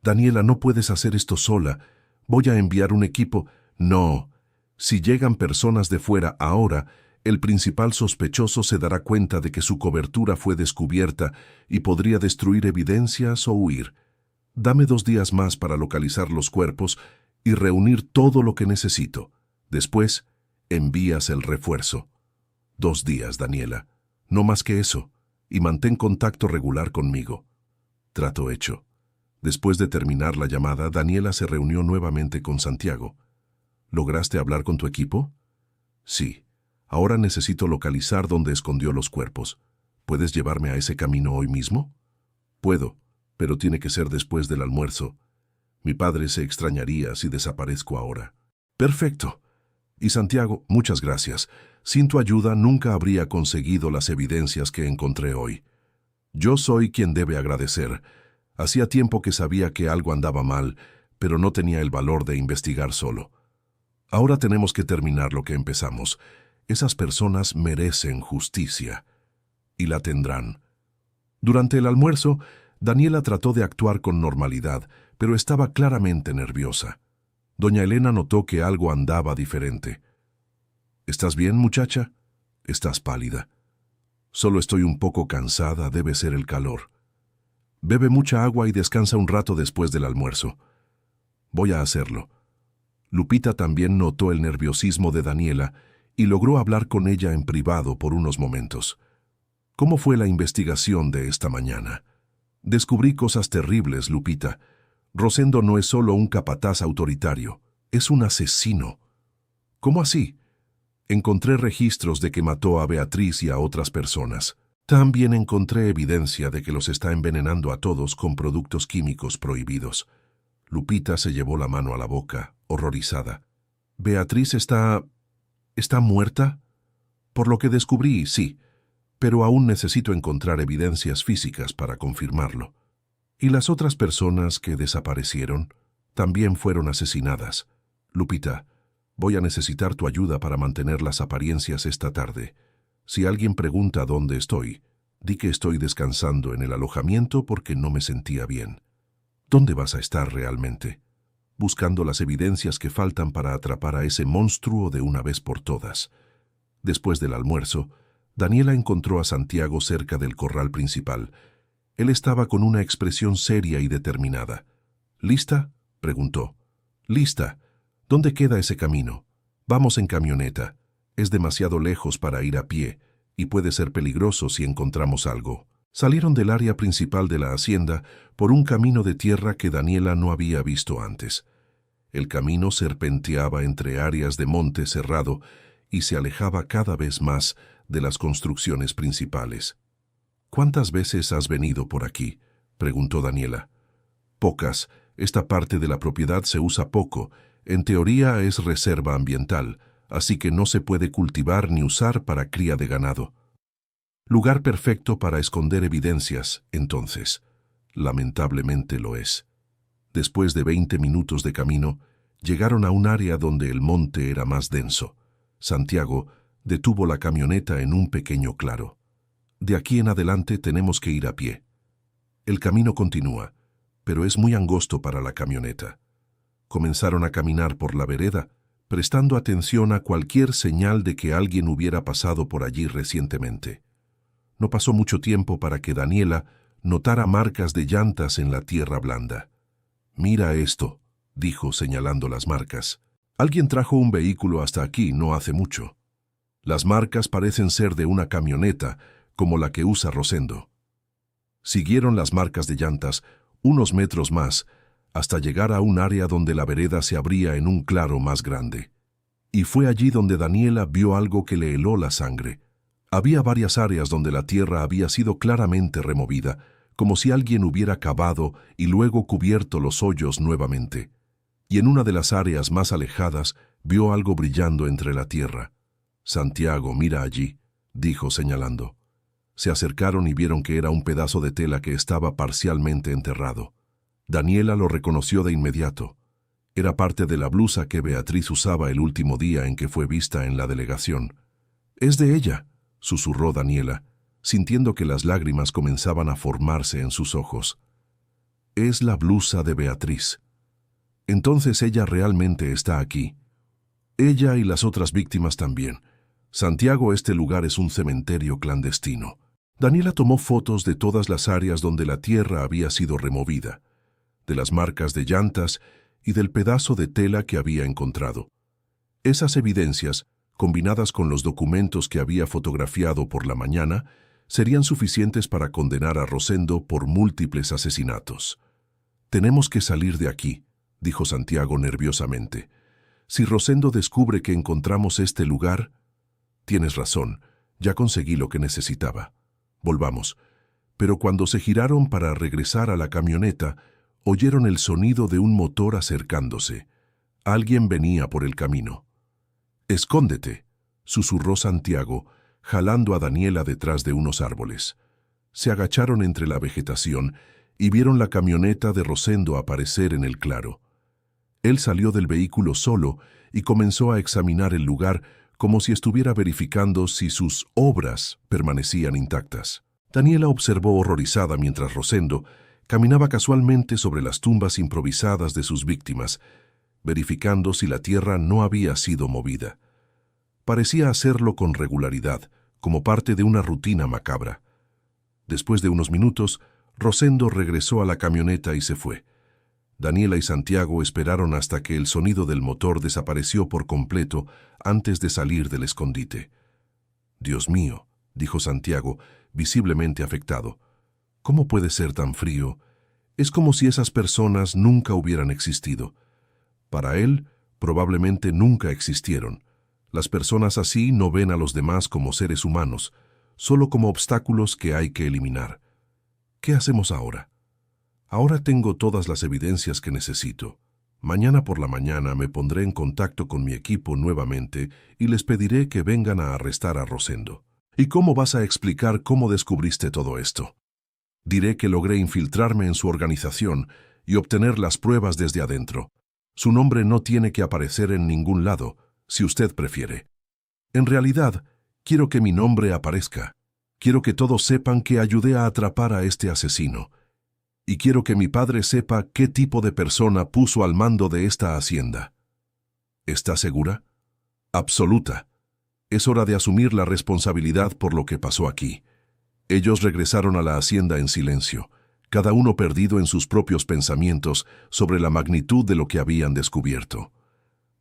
Daniela, no puedes hacer esto sola. Voy a enviar un equipo. No. Si llegan personas de fuera ahora, el principal sospechoso se dará cuenta de que su cobertura fue descubierta y podría destruir evidencias o huir. Dame 2 días más para localizar los cuerpos y reunir todo lo que necesito. Después, envías el refuerzo. 2 días, Daniela. No más que eso. Y mantén contacto regular conmigo. Trato hecho. Después de terminar la llamada, Daniela se reunió nuevamente con Santiago. ¿Lograste hablar con tu equipo? Sí. Ahora necesito localizar dónde escondió los cuerpos. ¿Puedes llevarme a ese camino hoy mismo? Puedo, pero tiene que ser después del almuerzo. Mi padre se extrañaría si desaparezco ahora. Perfecto. Y Santiago, muchas gracias. Sin tu ayuda nunca habría conseguido las evidencias que encontré hoy. Yo soy quien debe agradecer. Hacía tiempo que sabía que algo andaba mal, pero no tenía el valor de investigar solo. Ahora tenemos que terminar lo que empezamos. Esas personas merecen justicia. Y la tendrán. Durante el almuerzo, Daniela trató de actuar con normalidad, pero estaba claramente nerviosa. Doña Elena notó que algo andaba diferente. ¿Estás bien, muchacha? Estás pálida. Solo estoy un poco cansada, debe ser el calor. Bebe mucha agua y descansa un rato después del almuerzo. Voy a hacerlo. Lupita también notó el nerviosismo de Daniela y logró hablar con ella en privado por unos momentos. ¿Cómo fue la investigación de esta mañana? Descubrí cosas terribles, Lupita. Rosendo no es solo un capataz autoritario, es un asesino. ¿Cómo así? Encontré registros de que mató a Beatriz y a otras personas. También encontré evidencia de que los está envenenando a todos con productos químicos prohibidos. Lupita se llevó la mano a la boca, horrorizada. ¿Beatriz está muerta? Por lo que descubrí, sí, pero aún necesito encontrar evidencias físicas para confirmarlo. Y las otras personas que desaparecieron también fueron asesinadas. Lupita, voy a necesitar tu ayuda para mantener las apariencias esta tarde. Si alguien pregunta dónde estoy, di que estoy descansando en el alojamiento porque no me sentía bien. ¿Dónde vas a estar realmente? Buscando las evidencias que faltan para atrapar a ese monstruo de una vez por todas. Después del almuerzo, Daniela encontró a Santiago cerca del corral principal. Él estaba con una expresión seria y determinada. ¿Lista?, preguntó. «Lista. ¿Dónde queda ese camino? Vamos en camioneta. Es demasiado lejos para ir a pie, y puede ser peligroso si encontramos algo». Salieron del área principal de la hacienda por un camino de tierra que Daniela no había visto antes. El camino serpenteaba entre áreas de monte cerrado y se alejaba cada vez más de las construcciones principales. «¿Cuántas veces has venido por aquí?», preguntó Daniela. «Pocas. Esta parte de la propiedad se usa poco. En teoría es reserva ambiental, así que no se puede cultivar ni usar para cría de ganado». Lugar perfecto para esconder evidencias, entonces. Lamentablemente lo es. Después de 20 minutos de camino, llegaron a un área donde el monte era más denso. Santiago detuvo la camioneta en un pequeño claro. «De aquí en adelante tenemos que ir a pie». El camino continúa, pero es muy angosto para la camioneta. Comenzaron a caminar por la vereda, prestando atención a cualquier señal de que alguien hubiera pasado por allí recientemente. No pasó mucho tiempo para que Daniela notara marcas de llantas en la tierra blanda. «Mira esto», dijo señalando las marcas. «Alguien trajo un vehículo hasta aquí no hace mucho. Las marcas parecen ser de una camioneta, como la que usa Rosendo». Siguieron las marcas de llantas unos metros más, hasta llegar a un área donde la vereda se abría en un claro más grande. Y fue allí donde Daniela vio algo que le heló la sangre. Había varias áreas donde la tierra había sido claramente removida, como si alguien hubiera cavado y luego cubierto los hoyos nuevamente. Y en una de las áreas más alejadas vio algo brillando entre la tierra. «Santiago, mira allí», dijo señalando. Se acercaron y vieron que era un pedazo de tela que estaba parcialmente enterrado. Daniela lo reconoció de inmediato. Era parte de la blusa que Beatriz usaba el último día en que fue vista en la delegación. «Es de ella», susurró Daniela, sintiendo que las lágrimas comenzaban a formarse en sus ojos. «Es la blusa de Beatriz. Entonces ella realmente está aquí. Ella y las otras víctimas también. Santiago, este lugar es un cementerio clandestino». Daniela tomó fotos de todas las áreas donde la tierra había sido removida, de las marcas de llantas y del pedazo de tela que había encontrado. Esas evidencias, combinadas con los documentos que había fotografiado por la mañana, serían suficientes para condenar a Rosendo por múltiples asesinatos. «Tenemos que salir de aquí», dijo Santiago nerviosamente. «Si Rosendo descubre que encontramos este lugar...» «Tienes razón, ya conseguí lo que necesitaba. Volvamos». Pero cuando se giraron para regresar a la camioneta, oyeron el sonido de un motor acercándose. Alguien venía por el camino. «Escóndete», susurró Santiago, jalando a Daniela detrás de unos árboles. Se agacharon entre la vegetación y vieron la camioneta de Rosendo aparecer en el claro. Él salió del vehículo solo y comenzó a examinar el lugar como si estuviera verificando si sus obras permanecían intactas. Daniela observó horrorizada mientras Rosendo caminaba casualmente sobre las tumbas improvisadas de sus víctimas, verificando si la tierra no había sido movida. Parecía hacerlo con regularidad, como parte de una rutina macabra. Después de unos minutos, Rosendo regresó a la camioneta y se fue. Daniela y Santiago esperaron hasta que el sonido del motor desapareció por completo antes de salir del escondite. «Dios mío», dijo Santiago, visiblemente afectado. «¿Cómo puede ser tan frío? Es como si esas personas nunca hubieran existido». Para él, probablemente nunca existieron. Las personas así no ven a los demás como seres humanos, solo como obstáculos que hay que eliminar. ¿Qué hacemos ahora? Ahora tengo todas las evidencias que necesito. Mañana por la mañana me pondré en contacto con mi equipo nuevamente y les pediré que vengan a arrestar a Rosendo. ¿Y cómo vas a explicar cómo descubriste todo esto? Diré que logré infiltrarme en su organización y obtener las pruebas desde adentro. Su nombre no tiene que aparecer en ningún lado, si usted prefiere. En realidad, quiero que mi nombre aparezca. Quiero que todos sepan que ayudé a atrapar a este asesino. Y quiero que mi padre sepa qué tipo de persona puso al mando de esta hacienda». «¿Está segura?» «Absoluta. Es hora de asumir la responsabilidad por lo que pasó aquí». Ellos regresaron a la hacienda en silencio, cada uno perdido en sus propios pensamientos sobre la magnitud de lo que habían descubierto.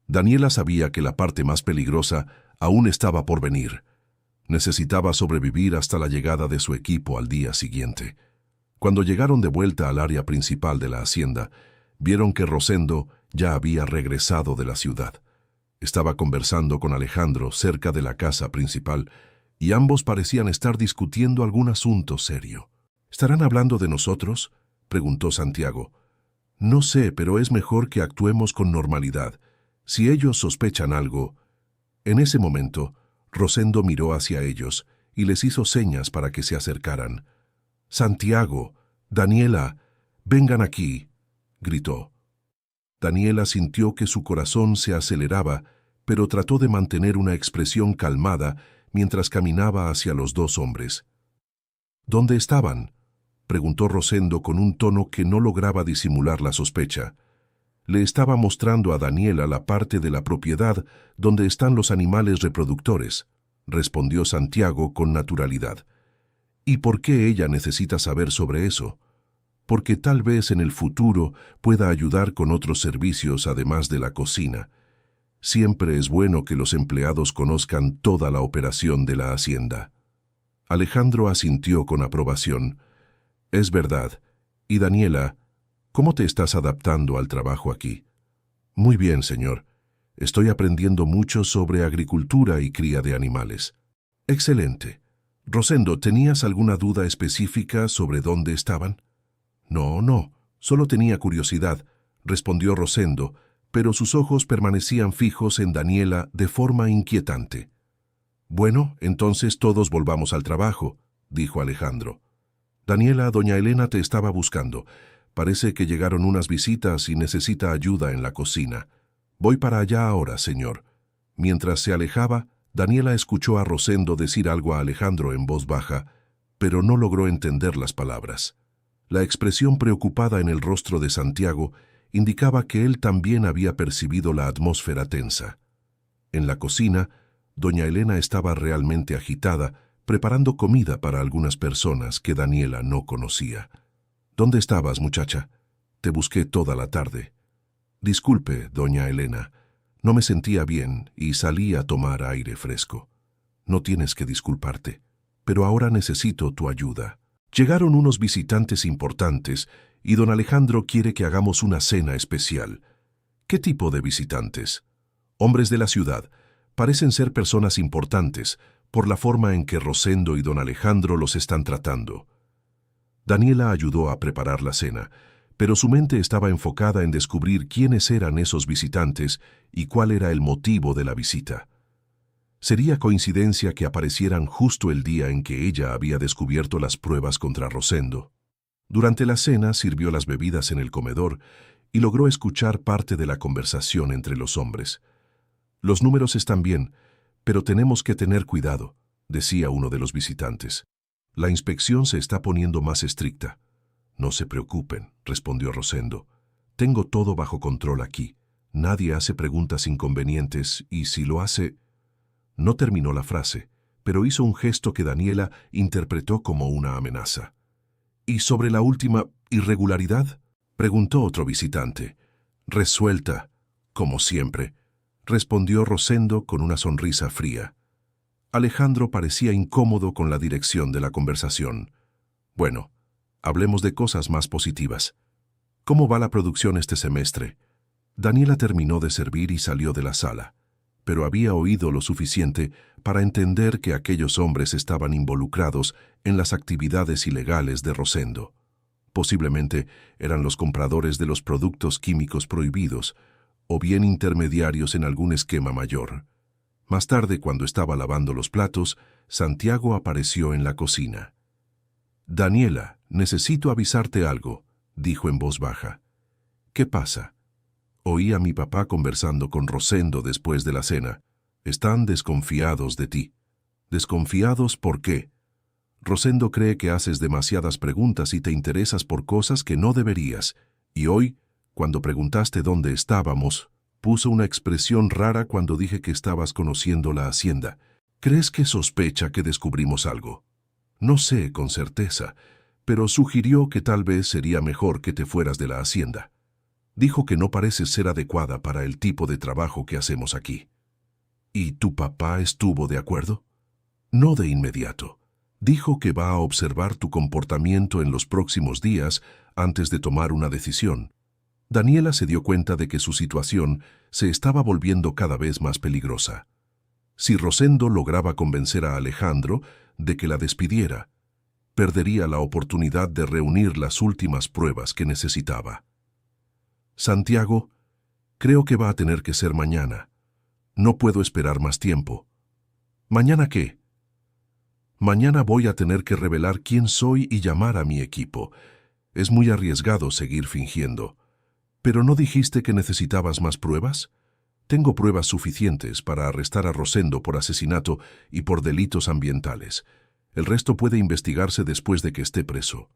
Daniela sabía que la parte más peligrosa aún estaba por venir. Necesitaba sobrevivir hasta la llegada de su equipo al día siguiente. Cuando llegaron de vuelta al área principal de la hacienda, vieron que Rosendo ya había regresado de la ciudad. Estaba conversando con Alejandro cerca de la casa principal y ambos parecían estar discutiendo algún asunto serio. «¿Estarán hablando de nosotros?», preguntó Santiago. «No sé, pero es mejor que actuemos con normalidad. Si ellos sospechan algo...» En ese momento, Rosendo miró hacia ellos y les hizo señas para que se acercaran. «Santiago, Daniela, vengan aquí», gritó. Daniela sintió que su corazón se aceleraba, pero trató de mantener una expresión calmada mientras caminaba hacia los dos hombres. «¿Dónde estaban?», preguntó Rosendo con un tono que no lograba disimular la sospecha. Le estaba mostrando a Daniela la parte de la propiedad donde están los animales reproductores, respondió Santiago con naturalidad. ¿Y por qué ella necesita saber sobre eso? Porque tal vez en el futuro pueda ayudar con otros servicios además de la cocina. Siempre es bueno que los empleados conozcan toda la operación de la hacienda. Alejandro asintió con aprobación. Es verdad. Y Daniela, ¿cómo te estás adaptando al trabajo aquí? Muy bien, señor. Estoy aprendiendo mucho sobre agricultura y cría de animales. Excelente. Rosendo, ¿tenías alguna duda específica sobre dónde estaban? No, solo tenía curiosidad, respondió Rosendo, pero sus ojos permanecían fijos en Daniela de forma inquietante. Bueno, entonces todos volvamos al trabajo, dijo Alejandro. Daniela, doña Elena te estaba buscando. Parece que llegaron unas visitas y necesita ayuda en la cocina. Voy para allá ahora, señor. Mientras se alejaba, Daniela escuchó a Rosendo decir algo a Alejandro en voz baja, pero no logró entender las palabras. La expresión preocupada en el rostro de Santiago indicaba que él también había percibido la atmósfera tensa. En la cocina, doña Elena estaba realmente agitada, preparando comida para algunas personas que Daniela no conocía. ¿Dónde estabas, muchacha? Te busqué toda la tarde. Disculpe, doña Elena. No me sentía bien y salí a tomar aire fresco. No tienes que disculparte, pero ahora necesito tu ayuda. Llegaron unos visitantes importantes y don Alejandro quiere que hagamos una cena especial. ¿Qué tipo de visitantes? Hombres de la ciudad. Parecen ser personas importantes por la forma en que Rosendo y don Alejandro los están tratando. Daniela ayudó a preparar la cena, pero su mente estaba enfocada en descubrir quiénes eran esos visitantes y cuál era el motivo de la visita. Sería coincidencia que aparecieran justo el día en que ella había descubierto las pruebas contra Rosendo. Durante la cena sirvió las bebidas en el comedor y logró escuchar parte de la conversación entre los hombres. Los números están bien, pero tenemos que tener cuidado, decía uno de los visitantes. La inspección se está poniendo más estricta. No se preocupen, respondió Rosendo. Tengo todo bajo control aquí. Nadie hace preguntas inconvenientes y si lo hace... No terminó la frase, pero hizo un gesto que Daniela interpretó como una amenaza. ¿Y sobre la última irregularidad? Preguntó otro visitante. Resuelta, como siempre, respondió Rosendo con una sonrisa fría. Alejandro parecía incómodo con la dirección de la conversación. Bueno, hablemos de cosas más positivas. ¿Cómo va la producción este semestre? Daniela terminó de servir y salió de la sala, pero había oído lo suficiente para entender que aquellos hombres estaban involucrados en las actividades ilegales de Rosendo. Posiblemente eran los compradores de los productos químicos prohibidos, o bien intermediarios en algún esquema mayor. Más tarde, cuando estaba lavando los platos, Santiago apareció en la cocina. «Daniela, necesito avisarte algo», dijo en voz baja. «¿Qué pasa?» Oí a mi papá conversando con Rosendo después de la cena. Están desconfiados de ti. ¿Desconfiados por qué? Rosendo cree que haces demasiadas preguntas y te interesas por cosas que no deberías. Y hoy, cuando preguntaste dónde estábamos, puso una expresión rara cuando dije que estabas conociendo la hacienda. ¿Crees que sospecha que descubrimos algo? No sé con certeza, pero sugirió que tal vez sería mejor que te fueras de la hacienda. Dijo que no pareces ser adecuada para el tipo de trabajo que hacemos aquí. ¿Y tu papá estuvo de acuerdo? No de inmediato. Dijo que va a observar tu comportamiento en los próximos días antes de tomar una decisión. Daniela se dio cuenta de que su situación se estaba volviendo cada vez más peligrosa. Si Rosendo lograba convencer a Alejandro de que la despidiera, perdería la oportunidad de reunir las últimas pruebas que necesitaba. Santiago, creo que va a tener que ser mañana. No puedo esperar más tiempo. ¿Mañana qué? Mañana voy a tener que revelar quién soy y llamar a mi equipo. Es muy arriesgado seguir fingiendo. ¿Pero no dijiste que necesitabas más pruebas? Tengo pruebas suficientes para arrestar a Rosendo por asesinato y por delitos ambientales. El resto puede investigarse después de que esté preso.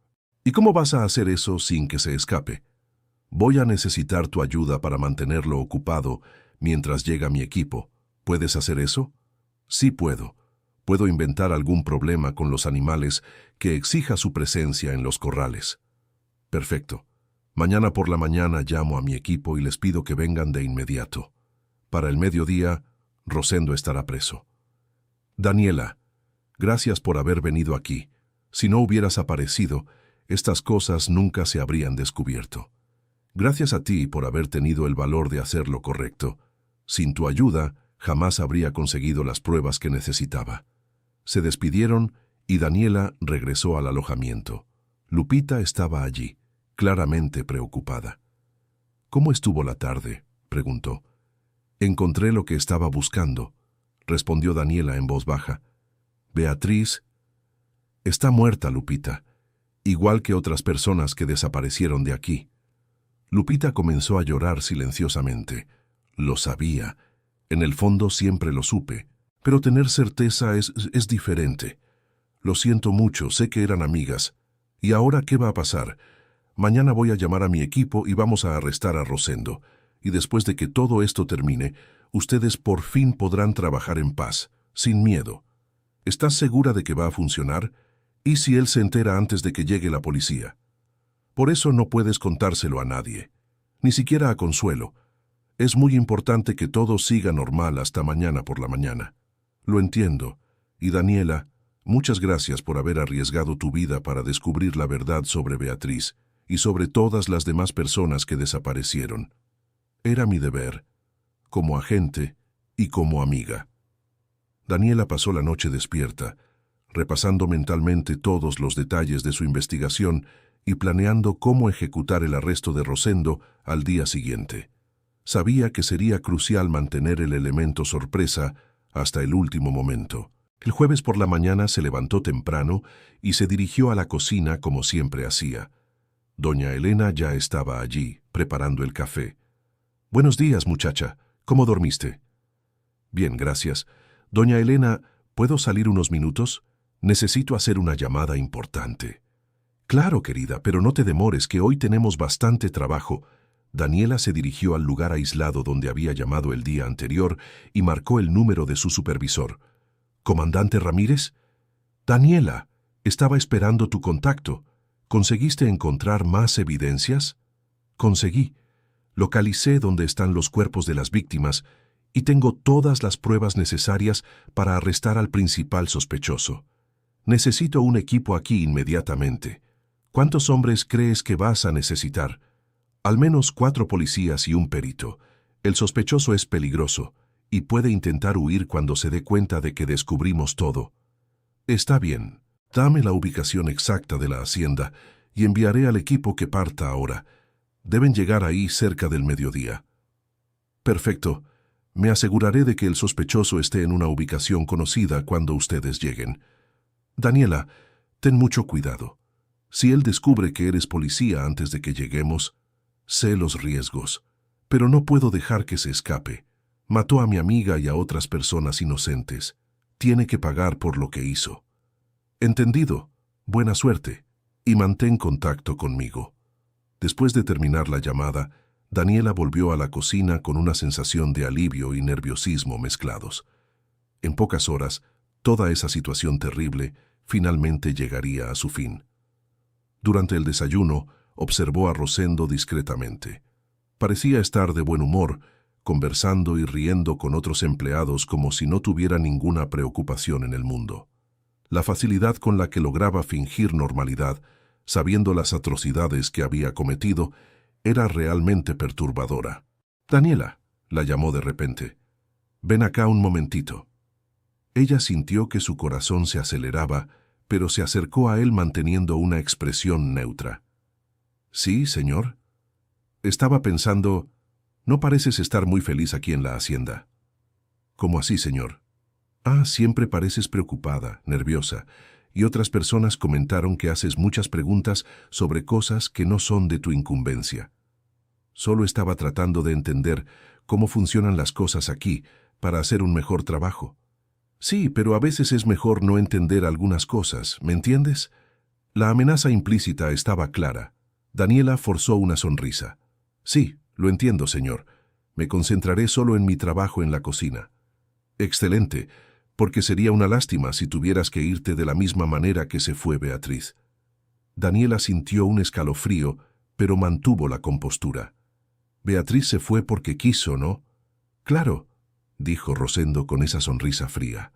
¿Y cómo vas a hacer eso sin que se escape? Voy a necesitar tu ayuda para mantenerlo ocupado mientras llega mi equipo. ¿Puedes hacer eso? Sí puedo. Puedo inventar algún problema con los animales que exija su presencia en los corrales. Perfecto. Mañana por la mañana llamo a mi equipo y les pido que vengan de inmediato. Para el mediodía, Rosendo estará preso. Daniela, gracias por haber venido aquí. Si no hubieras aparecido, estas cosas nunca se habrían descubierto. Gracias a ti por haber tenido el valor de hacer lo correcto. Sin tu ayuda, jamás habría conseguido las pruebas que necesitaba. Se despidieron y Daniela regresó al alojamiento. Lupita estaba allí, claramente preocupada. «¿Cómo estuvo la tarde?», preguntó. «Encontré lo que estaba buscando», respondió Daniela en voz baja. «Beatriz está muerta, Lupita, igual que otras personas que desaparecieron de aquí». Lupita comenzó a llorar silenciosamente. Lo sabía. En el fondo siempre lo supe. Pero tener certeza es diferente. Lo siento mucho, sé que eran amigas. ¿Y ahora qué va a pasar? Mañana voy a llamar a mi equipo y vamos a arrestar a Rosendo. Y después de que todo esto termine, ustedes por fin podrán trabajar en paz, sin miedo. ¿Estás segura de que va a funcionar? ¿Y si él se entera antes de que llegue la policía? Por eso no puedes contárselo a nadie, ni siquiera a Consuelo. Es muy importante que todo siga normal hasta mañana por la mañana. Lo entiendo. Y Daniela, muchas gracias por haber arriesgado tu vida para descubrir la verdad sobre Beatriz y sobre todas las demás personas que desaparecieron. Era mi deber, como agente y como amiga. Daniela pasó la noche despierta, repasando mentalmente todos los detalles de su investigación y planeando cómo ejecutar el arresto de Rosendo al día siguiente. Sabía que sería crucial mantener el elemento sorpresa hasta el último momento. El jueves por la mañana se levantó temprano y se dirigió a la cocina como siempre hacía. Doña Elena ya estaba allí, preparando el café. «Buenos días, muchacha. ¿Cómo dormiste?» «Bien, gracias. Doña Elena, ¿puedo salir unos minutos? Necesito hacer una llamada importante». «Claro, querida, pero no te demores, que hoy tenemos bastante trabajo». Daniela se dirigió al lugar aislado donde había llamado el día anterior y marcó el número de su supervisor. «¿Comandante Ramírez?» «Daniela, estaba esperando tu contacto. ¿Conseguiste encontrar más evidencias?» «Conseguí. Localicé dónde están los cuerpos de las víctimas y tengo todas las pruebas necesarias para arrestar al principal sospechoso. Necesito un equipo aquí inmediatamente. ¿Cuántos hombres crees que vas a necesitar?» «Al menos 4 policías y un perito. El sospechoso es peligroso y puede intentar huir cuando se dé cuenta de que descubrimos todo». «Está bien. Dame la ubicación exacta de la hacienda y enviaré al equipo que parta ahora. Deben llegar ahí cerca del mediodía». «Perfecto. Me aseguraré de que el sospechoso esté en una ubicación conocida cuando ustedes lleguen. Daniela, ten mucho cuidado. Si él descubre que eres policía antes de que lleguemos, sé los riesgos, pero no puedo dejar que se escape. Mató a mi amiga y a otras personas inocentes. Tiene que pagar por lo que hizo». «Entendido. Buena suerte. Y mantén contacto conmigo». Después de terminar la llamada, Daniela volvió a la cocina con una sensación de alivio y nerviosismo mezclados. En pocas horas, toda esa situación terrible finalmente llegaría a su fin. Durante el desayuno, observó a Rosendo discretamente. Parecía estar de buen humor, conversando y riendo con otros empleados como si no tuviera ninguna preocupación en el mundo. La facilidad con la que lograba fingir normalidad, sabiendo las atrocidades que había cometido, era realmente perturbadora. «Daniela», la llamó de repente. «Ven acá un momentito». Ella sintió que su corazón se aceleraba, pero se acercó a él manteniendo una expresión neutra. «¿Sí, señor?» «Estaba pensando, no pareces estar muy feliz aquí en la hacienda». «¿Cómo así, señor?» «Ah, siempre pareces preocupada, nerviosa, y otras personas comentaron que haces muchas preguntas sobre cosas que no son de tu incumbencia». Solo estaba tratando de entender cómo funcionan las cosas aquí para hacer un mejor trabajo. «Sí, pero a veces es mejor no entender algunas cosas, ¿me entiendes?» La amenaza implícita estaba clara. Daniela forzó una sonrisa. «Sí, lo entiendo, señor. Me concentraré solo en mi trabajo en la cocina». «Excelente, porque sería una lástima si tuvieras que irte de la misma manera que se fue Beatriz. Daniela sintió un escalofrío, pero mantuvo la compostura. Beatriz se fue porque quiso, ¿no? Claro, dijo Rosendo con esa sonrisa fría.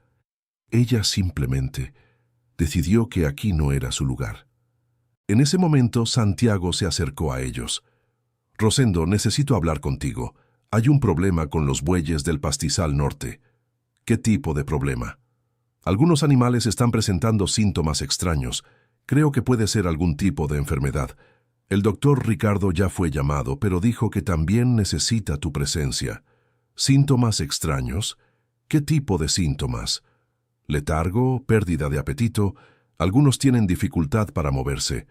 Ella simplemente decidió que aquí no era su lugar. En ese momento, Santiago se acercó a ellos. Rosendo, necesito hablar contigo. Hay un problema con los bueyes del pastizal norte. ¿Qué tipo de problema? Algunos animales están presentando síntomas extraños. Creo que puede ser algún tipo de enfermedad. El doctor Ricardo ya fue llamado, pero dijo que también necesita tu presencia. ¿Síntomas extraños? ¿Qué tipo de síntomas? Letargo, pérdida de apetito. Algunos tienen dificultad para moverse.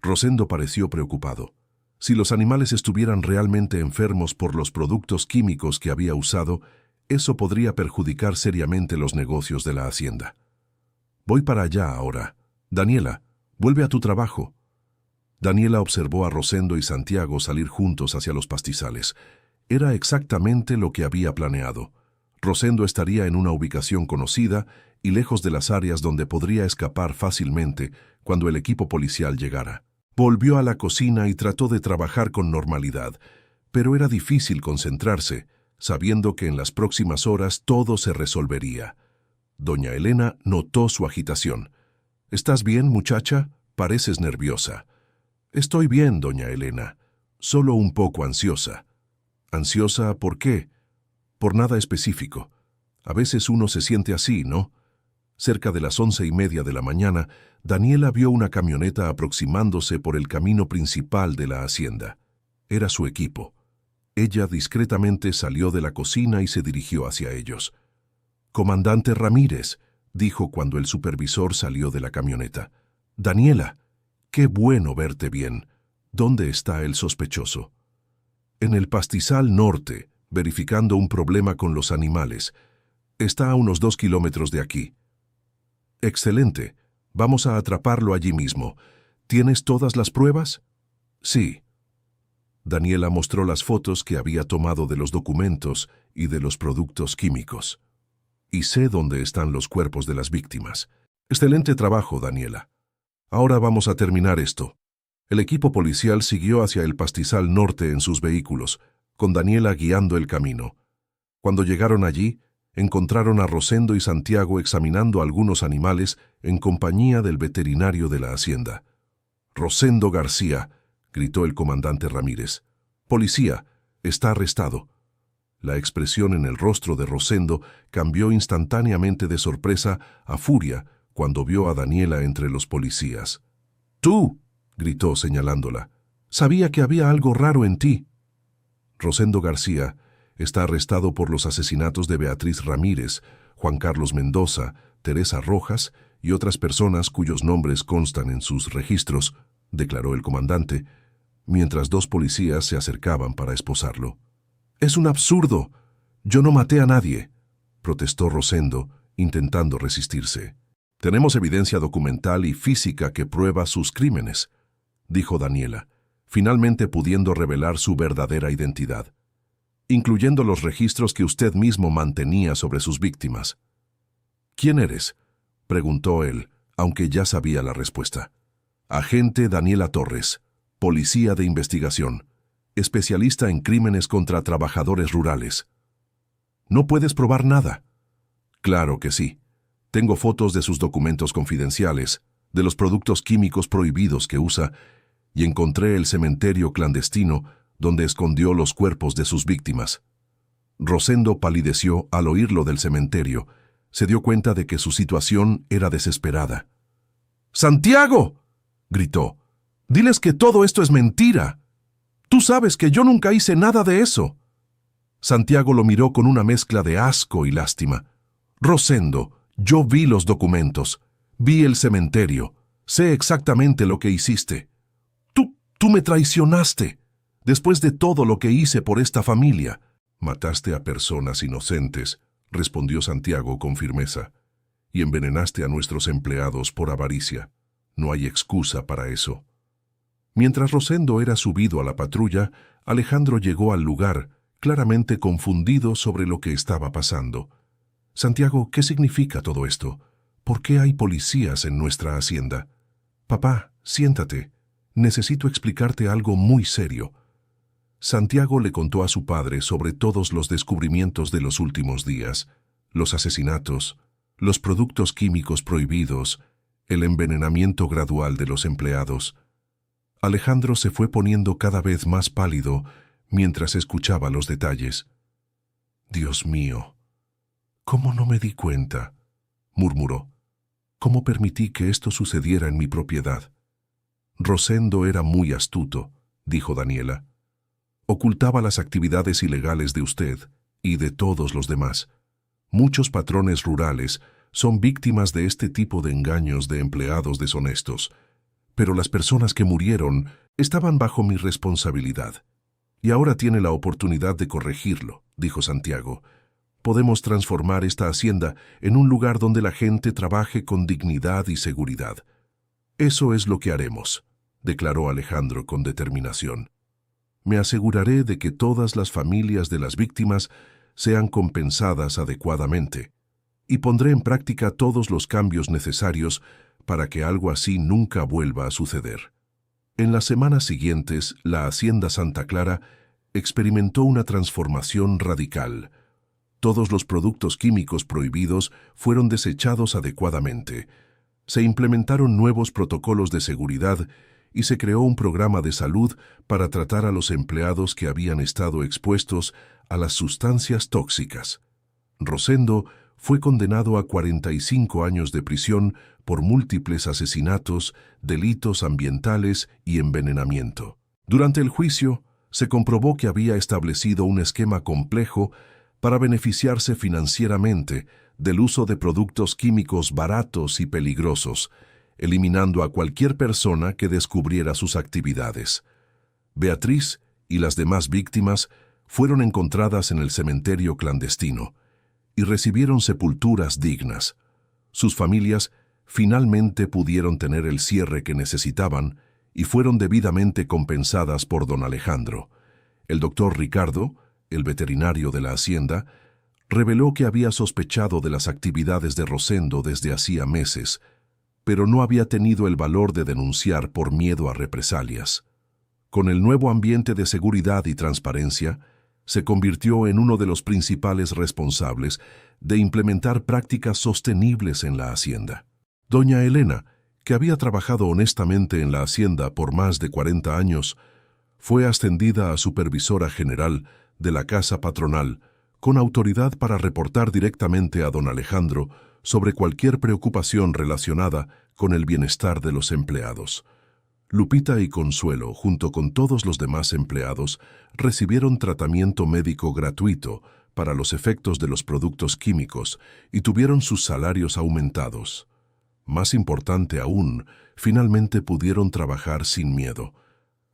Rosendo pareció preocupado. Si los animales estuvieran realmente enfermos por los productos químicos que había usado, eso podría perjudicar seriamente los negocios de la hacienda. Voy para allá ahora. Daniela, vuelve a tu trabajo. Daniela observó a Rosendo y Santiago salir juntos hacia los pastizales. Era exactamente lo que había planeado. Rosendo estaría en una ubicación conocida y lejos de las áreas donde podría escapar fácilmente cuando el equipo policial llegara. Volvió a la cocina y trató de trabajar con normalidad, pero era difícil concentrarse, sabiendo que en las próximas horas todo se resolvería. Doña Elena notó su agitación. ¿Estás bien, muchacha? Pareces nerviosa. Estoy bien, doña Elena. Solo un poco ansiosa. ¿Ansiosa por qué? Por nada específico. A veces uno se siente así, ¿no? Cerca de las 11:30 de la mañana, Daniela vio una camioneta aproximándose por el camino principal de la hacienda. Era su equipo. Ella discretamente salió de la cocina y se dirigió hacia ellos. «Comandante Ramírez», dijo cuando el supervisor salió de la camioneta. «Daniela, qué bueno verte bien. ¿Dónde está el sospechoso?» «En el pastizal norte, verificando un problema con los animales. Está a unos 2 kilómetros de aquí». «Excelente. Vamos a atraparlo allí mismo. ¿Tienes todas las pruebas?» «Sí». Daniela mostró las fotos que había tomado de los documentos y de los productos químicos. «Y sé dónde están los cuerpos de las víctimas». «Excelente trabajo, Daniela. Ahora vamos a terminar esto». El equipo policial siguió hacia el pastizal norte en sus vehículos, con Daniela guiando el camino. Cuando llegaron allí, encontraron a Rosendo y Santiago examinando algunos animales en compañía del veterinario de la hacienda. «Rosendo García», gritó el comandante Ramírez. «Policía, está arrestado». La expresión en el rostro de Rosendo cambió instantáneamente de sorpresa a furia cuando vio a Daniela entre los policías. «¡Tú!», gritó señalándola. «Sabía que había algo raro en ti». Rosendo García está arrestado por los asesinatos de Beatriz Ramírez, Juan Carlos Mendoza, Teresa Rojas y otras personas cuyos nombres constan en sus registros, declaró el comandante, mientras 2 policías se acercaban para esposarlo. «Es un absurdo. Yo no maté a nadie», protestó Rosendo, intentando resistirse. «Tenemos evidencia documental y física que prueba sus crímenes», dijo Daniela, finalmente pudiendo revelar su verdadera identidad, incluyendo los registros que usted mismo mantenía sobre sus víctimas. «¿Quién eres?», preguntó él, aunque ya sabía la respuesta. «Agente Daniela Torres, policía de investigación, especialista en crímenes contra trabajadores rurales». «¿No puedes probar nada?». «Claro que sí. Tengo fotos de sus documentos confidenciales, de los productos químicos prohibidos que usa, y encontré el cementerio clandestino donde escondió los cuerpos de sus víctimas». Rosendo palideció al oír lo del cementerio. Se dio cuenta de que su situación era desesperada. «¡Santiago!», gritó. «Diles que todo esto es mentira. Tú sabes que yo nunca hice nada de eso». Santiago lo miró con una mezcla de asco y lástima. «Rosendo, yo vi los documentos. Vi el cementerio. Sé exactamente lo que hiciste. Tú me traicionaste. Después de todo lo que hice por esta familia». «Mataste a personas inocentes», respondió Santiago con firmeza, «y envenenaste a nuestros empleados por avaricia. No hay excusa para eso». Mientras Rosendo era subido a la patrulla, Alejandro llegó al lugar, claramente confundido sobre lo que estaba pasando. Santiago, ¿qué significa todo esto? ¿Por qué hay policías en nuestra hacienda? Papá, siéntate. Necesito explicarte algo muy serio. Santiago le contó a su padre sobre todos los descubrimientos de los últimos días, los asesinatos, los productos químicos prohibidos, el envenenamiento gradual de los empleados. Alejandro se fue poniendo cada vez más pálido mientras escuchaba los detalles. «Dios mío, ¿cómo no me di cuenta?», murmuró. «¿Cómo permití que esto sucediera en mi propiedad?». «Rosendo era muy astuto», dijo Daniela. «Ocultaba las actividades ilegales de usted y de todos los demás. Muchos patrones rurales son víctimas de este tipo de engaños de empleados deshonestos, pero las personas que murieron estaban bajo mi responsabilidad. Y ahora tiene la oportunidad de corregirlo», dijo Santiago. «Podemos transformar esta hacienda en un lugar donde la gente trabaje con dignidad y seguridad». «Eso es lo que haremos», declaró Alejandro con determinación. «Me aseguraré de que todas las familias de las víctimas sean compensadas adecuadamente, y pondré en práctica todos los cambios necesarios para que algo así nunca vuelva a suceder». En las semanas siguientes, la Hacienda Santa Clara experimentó una transformación radical. Todos los productos químicos prohibidos fueron desechados adecuadamente. Se implementaron nuevos protocolos de seguridad y se creó un programa de salud para tratar a los empleados que habían estado expuestos a las sustancias tóxicas. Rosendo fue condenado a 45 años de prisión por múltiples asesinatos, delitos ambientales y envenenamiento. Durante el juicio, se comprobó que había establecido un esquema complejo para beneficiarse financieramente del uso de productos químicos baratos y peligrosos, eliminando a cualquier persona que descubriera sus actividades. Beatriz y las demás víctimas fueron encontradas en el cementerio clandestino y recibieron sepulturas dignas. Sus familias finalmente pudieron tener el cierre que necesitaban y fueron debidamente compensadas por don Alejandro. El doctor Ricardo, el veterinario de la hacienda, reveló que había sospechado de las actividades de Rosendo desde hacía meses, pero no había tenido el valor de denunciar por miedo a represalias. Con el nuevo ambiente de seguridad y transparencia, se convirtió en uno de los principales responsables de implementar prácticas sostenibles en la hacienda. Doña Elena, que había trabajado honestamente en la hacienda por más de 40 años, fue ascendida a supervisora general de la casa patronal, con autoridad para reportar directamente a don Alejandro sobre cualquier preocupación relacionada con el bienestar de los empleados. Lupita y Consuelo, junto con todos los demás empleados, recibieron tratamiento médico gratuito para los efectos de los productos químicos y tuvieron sus salarios aumentados. Más importante aún, finalmente pudieron trabajar sin miedo.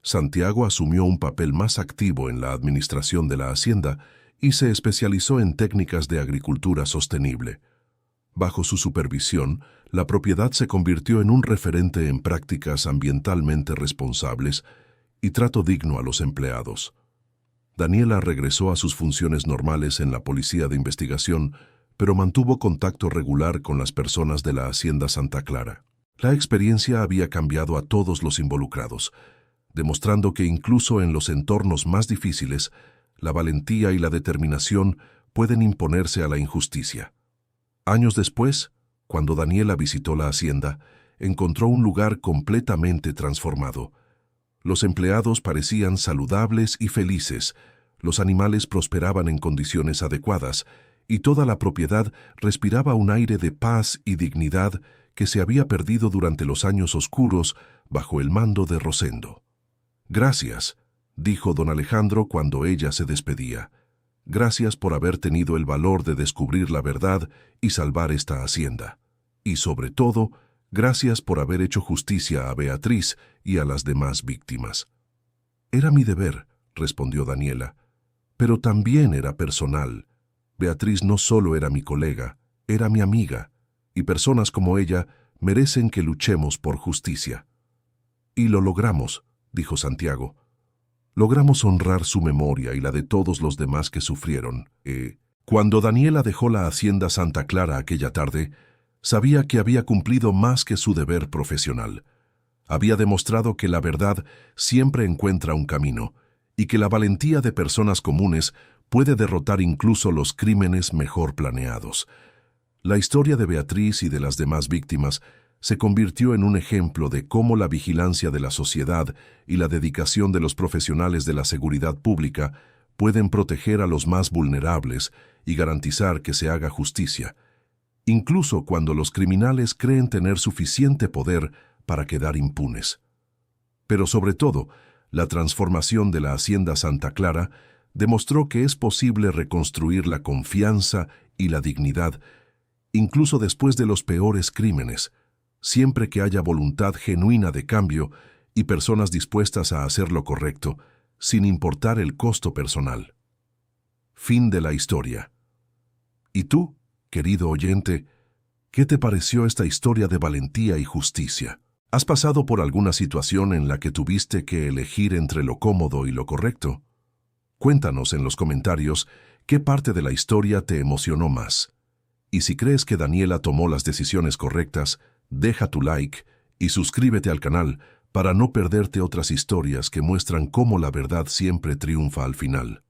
Santiago asumió un papel más activo en la administración de la hacienda y se especializó en técnicas de agricultura sostenible. Bajo su supervisión, la propiedad se convirtió en un referente en prácticas ambientalmente responsables y trato digno a los empleados. Daniela regresó a sus funciones normales en la Policía de Investigación, pero mantuvo contacto regular con las personas de la Hacienda Santa Clara. La experiencia había cambiado a todos los involucrados, demostrando que incluso en los entornos más difíciles, la valentía y la determinación pueden imponerse a la injusticia. Años después, cuando Daniela visitó la hacienda, encontró un lugar completamente transformado. Los empleados parecían saludables y felices, los animales prosperaban en condiciones adecuadas, y toda la propiedad respiraba un aire de paz y dignidad que se había perdido durante los años oscuros bajo el mando de Rosendo. «Gracias», dijo don Alejandro cuando ella se despedía. «Gracias por haber tenido el valor de descubrir la verdad y salvar esta hacienda. Y sobre todo, gracias por haber hecho justicia a Beatriz y a las demás víctimas». «Era mi deber», respondió Daniela, «pero también era personal. Beatriz no solo era mi colega, era mi amiga, y personas como ella merecen que luchemos por justicia». «Y lo logramos», dijo Santiago. «Logramos honrar su memoria y la de todos los demás que sufrieron. Cuando Daniela dejó la hacienda Santa Clara aquella tarde, sabía que había cumplido más que su deber profesional. Había demostrado que la verdad siempre encuentra un camino y que la valentía de personas comunes puede derrotar incluso los crímenes mejor planeados. La historia de Beatriz y de las demás víctimas se convirtió en un ejemplo de cómo la vigilancia de la sociedad y la dedicación de los profesionales de la seguridad pública pueden proteger a los más vulnerables y garantizar que se haga justicia, incluso cuando los criminales creen tener suficiente poder para quedar impunes. Pero sobre todo, la transformación de la Hacienda Santa Clara demostró que es posible reconstruir la confianza y la dignidad, incluso después de los peores crímenes, siempre que haya voluntad genuina de cambio y personas dispuestas a hacer lo correcto, sin importar el costo personal. Fin de la historia. ¿Y tú, querido oyente, qué te pareció esta historia de valentía y justicia? ¿Has pasado por alguna situación en la que tuviste que elegir entre lo cómodo y lo correcto? Cuéntanos en los comentarios qué parte de la historia te emocionó más. Y si crees que Daniela tomó las decisiones correctas, deja tu like y suscríbete al canal para no perderte otras historias que muestran cómo la verdad siempre triunfa al final.